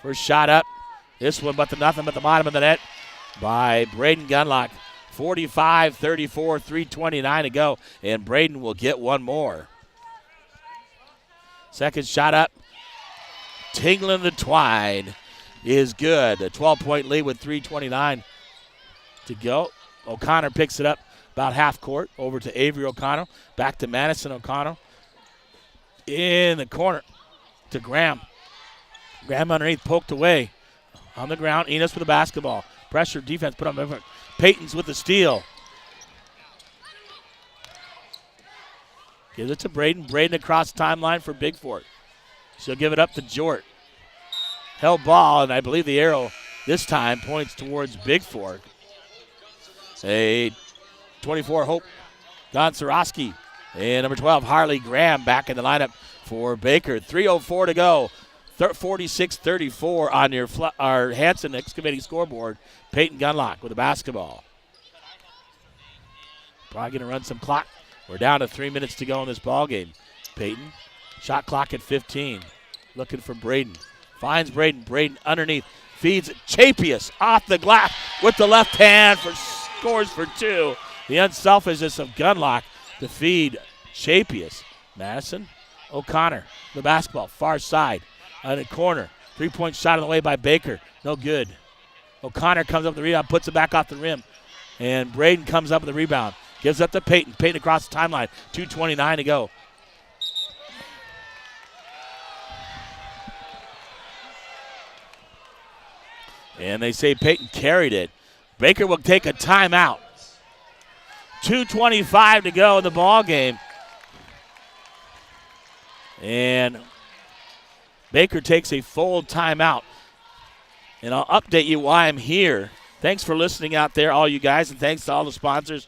Speaker 1: First shot up. This one, but nothing but the bottom of the net by Braden Gunlock. 45-34, 3:29 to go. And Braden will get one more. Second shot up. Tingling the twine is good. A 12-point lead with 3:29 to go. O'Connor picks it up about half court over to Avery O'Connor. Back to Madison O'Connor. In the corner to Graham. Graham underneath, poked away. On the ground, Enos with the basketball. Pressure, defense, put on movement. Peyton's with the steal. Gives it to Braden. Braden across the timeline for Bigfork. She'll give it up to Jort. Held ball, and I believe the arrow this time points towards Bigfork. A 24, Hope Gonsaroski. And number 12, Harley Graham back in the lineup for Baker. 3:04 to go. 46-34 on our Hanson Excavating scoreboard. Peyton Gunlock with the basketball. Probably going to run some clock. We're down to 3 minutes to go in this ball game. Peyton, shot clock at 15. Looking for Braden. Finds Braden. Braden underneath. Feeds Chapius off the glass with the left hand scores for two. The unselfishness of Gunlock to feed Chapius. Madison O'Connor, the basketball, far side, on the corner. 3-point shot on the way by Baker. No good. O'Connor comes up with the rebound, puts it back off the rim. And Braden comes up with the rebound. Gives up to Peyton. Peyton across the timeline. 2:29 to go. And they say Peyton carried it. Baker will take a timeout. 2:25 to go in the ball game. And Baker takes a full timeout. And I'll update you why I'm here. Thanks for listening out there, all you guys, and thanks to all the sponsors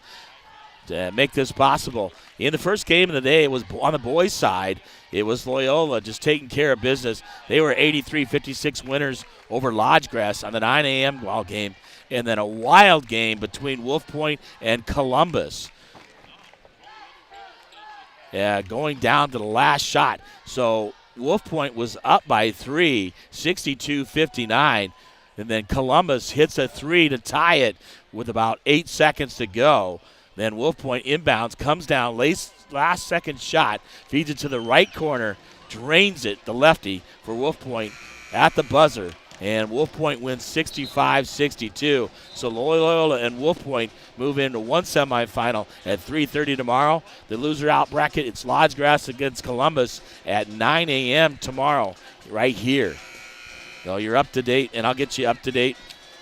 Speaker 1: to make this possible. In the first game of the day, it was on the boys' side. It was Loyola just taking care of business. They were 83-56 winners over Lodgegrass on the 9 a.m. ball game. And then a wild game between Wolf Point and Columbus. Yeah, going down to the last shot. So Wolf Point was up by 3, 62-59. And then Columbus hits a 3 to tie it with about 8 seconds to go. Then Wolf Point inbounds, comes down, last second shot, feeds it to the right corner, drains it, the lefty, for Wolf Point at the buzzer. And Wolf Point wins 65-62. So Loyola and Wolf Point move into one semifinal at 3:30 tomorrow. The loser out bracket, it's Lodgegrass against Columbus at 9 a.m. tomorrow right here. So you're up to date, and I'll get you up to date.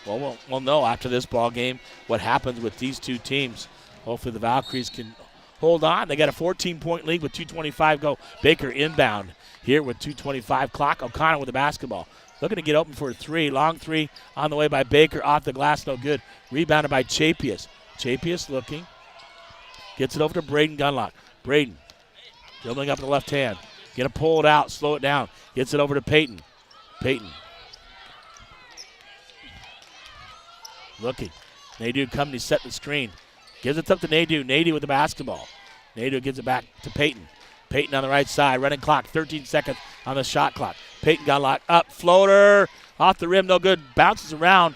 Speaker 1: Well, we'll know after this ball game what happens with these two teams. Hopefully the Valkyries can hold on. They got a 14-point lead with 2:25 go. Baker inbound here with 2:25 clock. O'Connor with the basketball. Looking to get open for a three. Long three on the way by Baker. Off the glass, no good. Rebounded by Chapius. Chapius looking. Gets it over to Braden Gunlock. Braden dribbling up the left hand. Gonna pull it out, slow it down. Gets it over to Peyton. Peyton. Looking. Nadeau coming to set the screen. Gives it up to Nadeau. Nadeau with the basketball. Nadeau gives it back to Peyton. Peyton on the right side. Running clock. 13 seconds on the shot clock. Peyton got locked up. Floater. Off the rim. No good. Bounces around.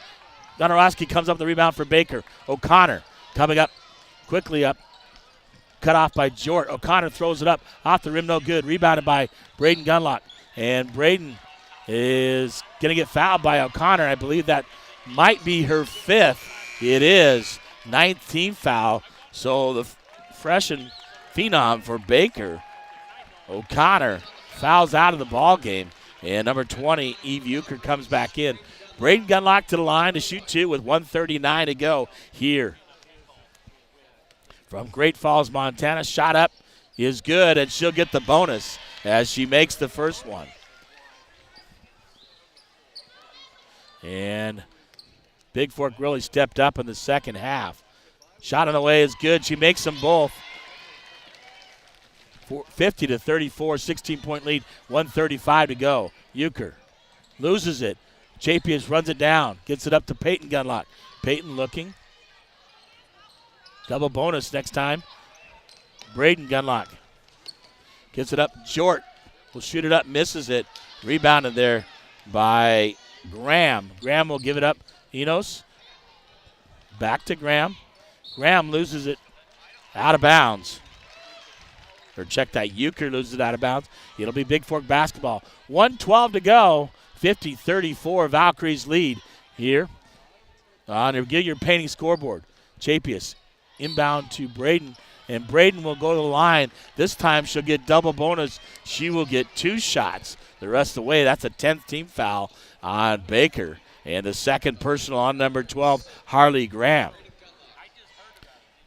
Speaker 1: Gonarowski comes up with the rebound for Baker. O'Connor coming up. Quickly up. Cut off by Jort. O'Connor throws it up. Off the rim. No good. Rebounded by Braden Gunlock. And Braden is going to get fouled by O'Connor. I believe that might be her fifth. It is. 9th team foul. So the fresh and phenom for Baker. O'Connor fouls out of the ball game. And number 20, Eve Euchre, comes back in. Braden Gunlock to the line to shoot two with 1:39 to go here. From Great Falls, Montana. Shot up is good, and she'll get the bonus as she makes the first one. And Bigfork really stepped up in the second half. Shot on the way is good. She makes them both. 50-34, 16-point lead, 1:35 to go. Euchre loses it. Chapius runs it down, gets it up to Peyton Gunlock. Peyton looking. Double bonus next time. Braden Gunlock gets it up. Jort will shoot it up, misses it. Rebounded there by Graham. Graham will give it up. Enos back to Graham. Graham loses it out of bounds. Or check that. Euchre loses it out of bounds. It'll be Bigfork basketball. 1:12 to go. 50-34 Valkyries lead here on the Gilliard Painting scoreboard. Chapius inbound to Braden, and Braden will go to the line. This time she'll get double bonus. She will get 2 shots the rest of the way. That's a 10th team foul on Baker. And the second personal on number 12, Harley Graham.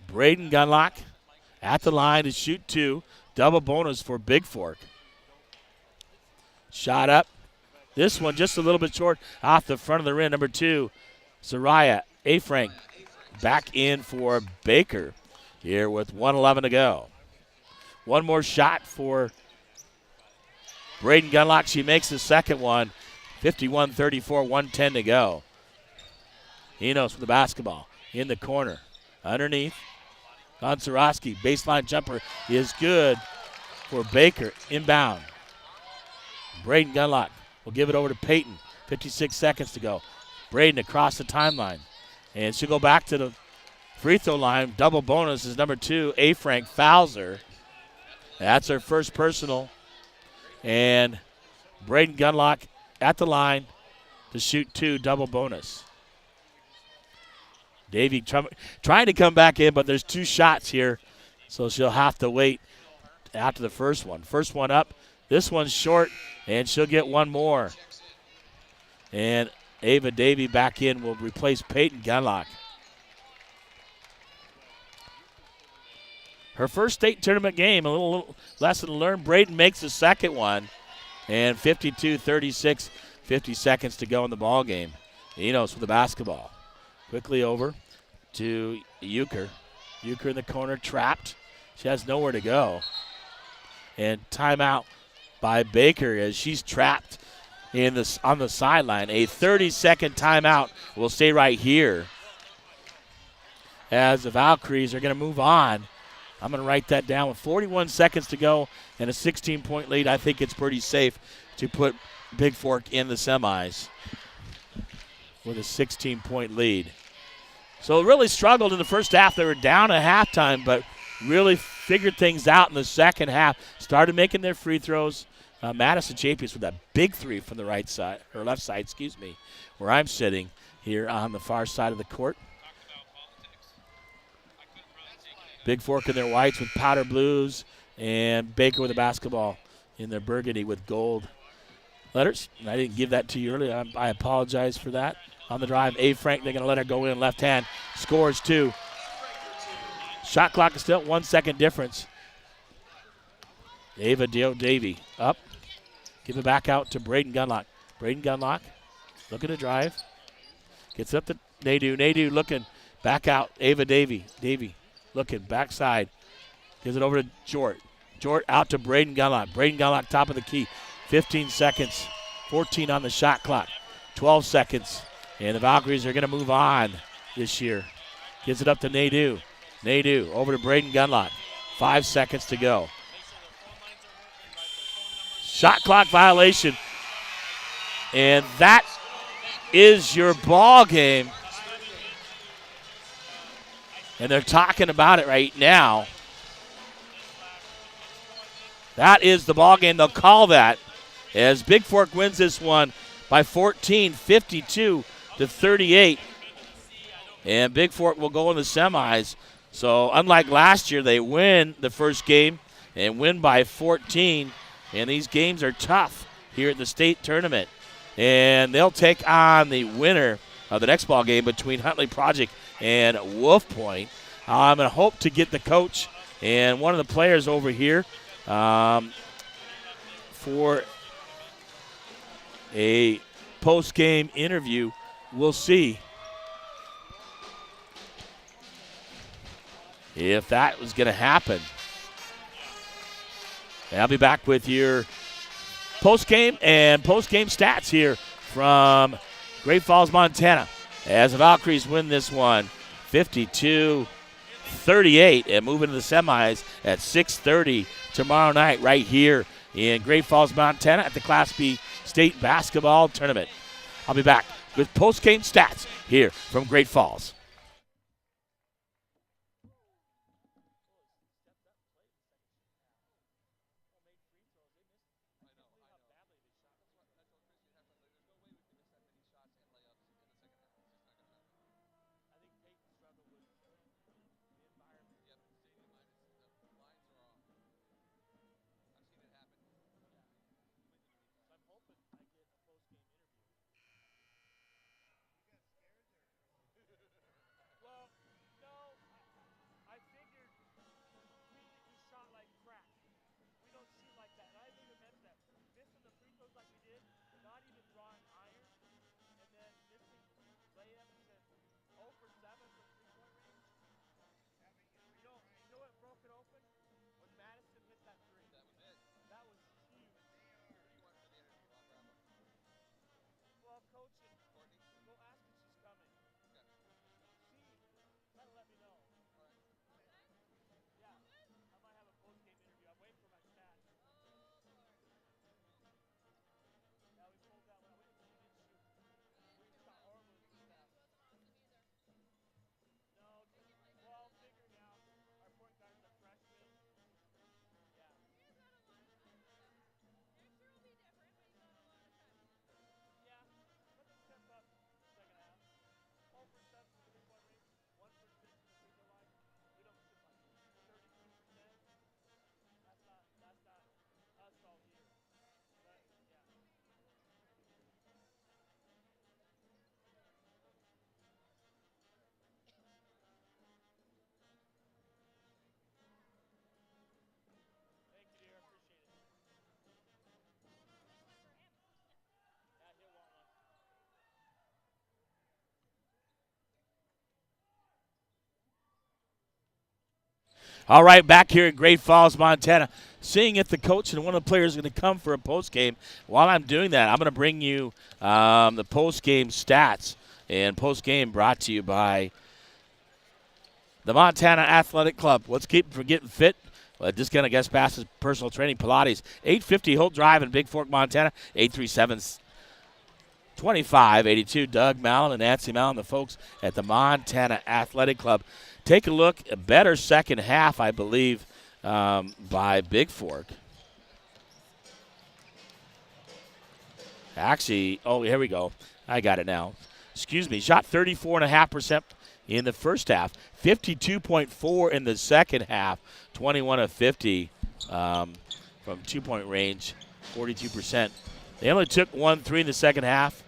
Speaker 1: Braden Gunlock at the line to shoot 2. Double bonus for Bigfork. Shot up. This one just a little bit short off the front of the rim. Number 2, Soraya Afrank back in for Baker. here with 1:11 to go. One more shot for Braden Gunlock. She makes the second one. 51-34, 1:10 to go. Enos with the basketball in the corner. Underneath. Gonzarowski, baseline jumper is good for Baker. Inbound. Braden Gunlock will give it over to Peyton. 56 seconds to go. Braden across the timeline. And she'll go back to the free throw line. Double bonus is number 2. A. Frank fouls her. That's her first personal. And Braden Gunlock at the line to shoot 2, double bonus. Davey trying to come back in, but there's 2 shots here, so she'll have to wait after the first one. First one up. This one's short, and she'll get one more. And Ava Davey back in will replace Peyton Gunlock. Her first state tournament game, a little lesson to learn. Braden makes the second one, and 52-36, 50 seconds to go in the ball game. Enos with the basketball. Quickly over to Euchre. Euchre in the corner, trapped. She has nowhere to go. And timeout by Baker as she's trapped on the sideline. A 30-second timeout will stay right here as the Valkyries are going to move on. I'm going to write that down. With 41 seconds to go and a 16-point lead, I think it's pretty safe to put Bigfork in the semis with a 16-point lead. So really struggled in the first half. They were down at halftime, but really figured things out in the second half. Started making their free throws. Madison Chapius with that big 3 from the right side, or left side, where I'm sitting here on the far side of the court. Bigfork in their whites with powder blues, and Baker with a basketball in their burgundy with gold letters. And I didn't give that to you earlier. I apologize for that. On the drive, A. Frank, they're going to let her go in left hand. Scores 2. Shot clock is still 1 second difference. Ava Davey up. Give it back out to Braden Gunlock. Braden Gunlock looking to drive. Gets up to Nadu. Nadu looking back out. Ava Davey. Davey looking backside. Gives it over to Jort. Jort out to Braden Gunlock. Braden Gunlock top of the key. 15 seconds. 14 on the shot clock. 12 seconds. And the Valkyries are going to move on this year. Gives it up to Nadu. Nadu over to Braden Gunlock. 5 seconds to go. Shot clock violation. And that is your ball game. And they're talking about it right now. That is the ball game. They'll call that as Bigfork wins this one by 14, 52-38. And Bigfork will go in the semis. So unlike last year, they win the first game and win by 14. And these games are tough here at the state tournament. And they'll take on the winner of the next ball game between Huntley Project and Wolf Point. I'm going to hope to get the coach and one of the players over here for a post-game interview. We'll see if that was going to happen. And I'll be back with your post-game and post-game stats here from Great Falls, Montana, as the Valkyries win this one 52-38 and move into the semis at 6:30 tomorrow night right here in Great Falls, Montana at the Class B State Basketball Tournament. I'll be back with post-game stats here from Great Falls. All right, back here in Great Falls, Montana, seeing if the coach and one of the players is going to come for a post game. While I'm doing that, I'm going to bring you the post game stats. And post game brought to you by the Montana Athletic Club. Let's keep them from getting fit. Just going to guest passes, personal training, Pilates. 850 Holt Drive in Bigfork, Montana. 837-2582. Doug Mallon and Nancy Mallon, the folks at the Montana Athletic Club. Take a look. A better second half, I believe, by Bigfork. Actually, oh, here we go. I got it now. Excuse me. Shot 34.5% in the first half. 52.4 in the second half. 21 of 50 from two-point range. 42%. They only took 1-3 in the second half.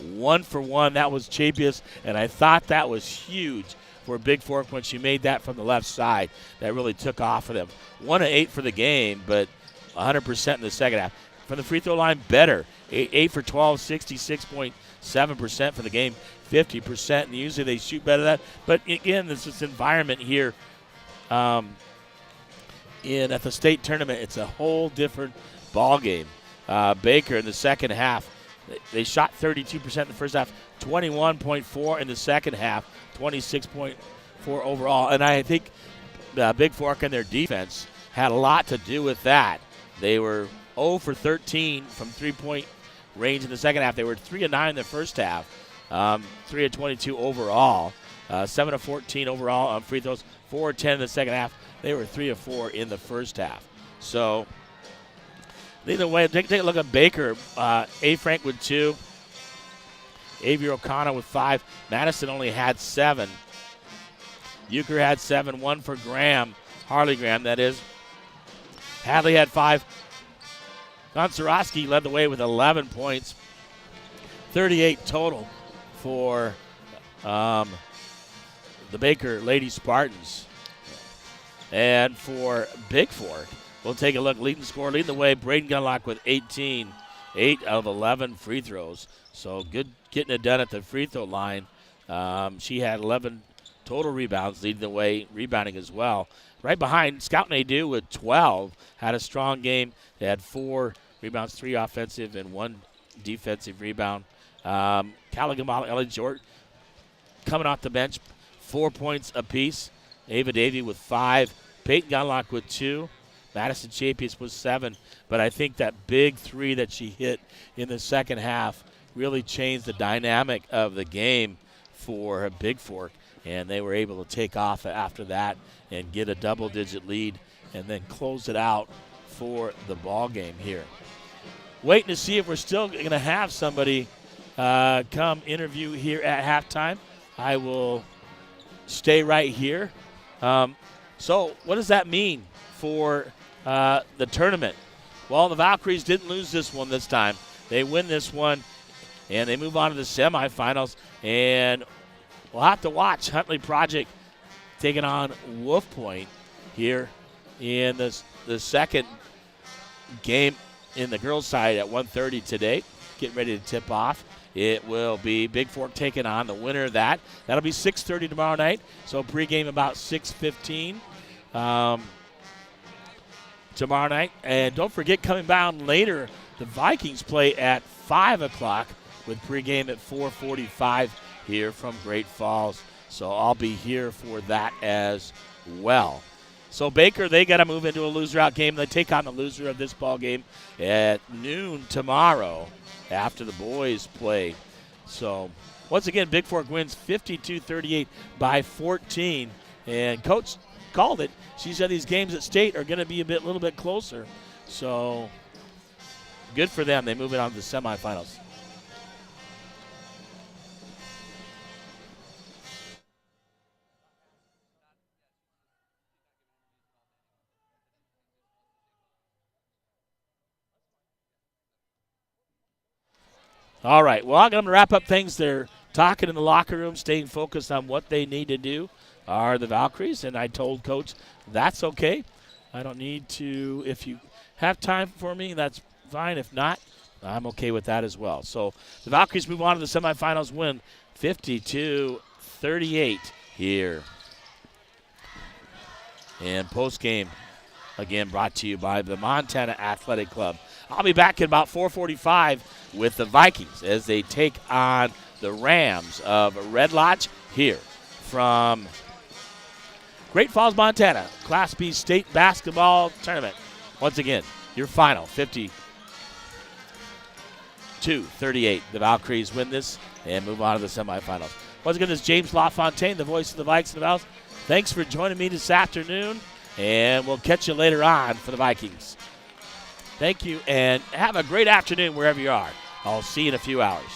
Speaker 1: 1 for 1. That was Chapius, and I thought that was huge for Bigfork when she made that from the left side. That really took off for them. 1 of 8 for the game, but 100% in the second half. From the free throw line, better. 8 for 12, 66.7% for the game, 50%. And usually they shoot better than that. But again, this environment here at the state tournament, it's a whole different ball game. Baker in the second half, they shot 32% in the first half, 21.4 in the second half, 26.4 overall. And I think Bigfork and their defense had a lot to do with that. They were 0 for 13 from three-point range in the second half. They were 3 of 9 in the first half, 3 of 22 overall, 7 of 14 overall on free throws, 4 of 10 in the second half. They were 3 of 4 in the first half. So either way, take a look at Baker. A. Frank with 2. Avery O'Connor with 5. Madison only had 7. Euchre had 7. 1 for Graham. Harley Graham, that is. Hadley had 5. Gonczarowski led the way with 11 points. 38 total for the Baker Lady Spartans. And for Bigfork, we'll take a look. Leading the way, Braden Gunlock with 18. 8 of 11 free throws. So good getting it done at the free throw line. She had 11 total rebounds, leading the way, rebounding as well. Right behind, Scout Nadeau with 12. Had a strong game. They had 4 rebounds, 3 offensive and 1 defensive rebound. Callaghan, Ellie Jort coming off the bench, 4 points apiece. Ava Davey with 5. Peyton Gunlock with 2. Madison Chapius was 7. But I think that big 3 that she hit in the second half really changed the dynamic of the game for Bigfork. And they were able to take off after that and get a double-digit lead and then close it out for the ball game here. Waiting to see if we're still going to have somebody come interview here at halftime. I will stay right here. So what does that mean for the tournament? Well, the Valkyries didn't lose this one this time. They win this one, and they move on to the semifinals. And we'll have to watch Huntley Project taking on Wolf Point here in the second game in the girls' side at 1:30 today. Getting ready to tip off. It will be Bigfork taking on the winner of that. That'll be 6:30 tomorrow night. So pregame about 6:15 tomorrow night. And don't forget, coming down later, the Vikings play at 5 o'clock with pregame at 4:45 here from Great Falls. So I'll be here for that as well. So Baker, they got to move into a loser-out game. They take on the loser of this ball game at noon tomorrow after the boys play. So once again, Bigfork wins 52-38 by 14. And Coach called it. She said these games at state are going to be a little bit closer. So good for them. They move it on to the semifinals. All right, well, I'm going to wrap up things. They're talking in the locker room, staying focused on what they need to do, are the Valkyries. And I told Coach, that's okay. I don't need to. If you have time for me, that's fine. If not, I'm okay with that as well. So the Valkyries move on to the semifinals, win 52-38 here. And post-game, again, brought to you by the Montana Athletic Club. I'll be back at about 4:45 with the Vikings as they take on the Rams of Red Lodge here from Great Falls, Montana. Class B state basketball tournament. Once again, your final 52-38. The Valkyries win this and move on to the semifinals. Once again, this is James LaFontaine, the voice of the Vikes and the Vals. Thanks for joining me this afternoon, and we'll catch you later on for the Vikings. Thank you, and have a great afternoon wherever you are. I'll see you in a few hours.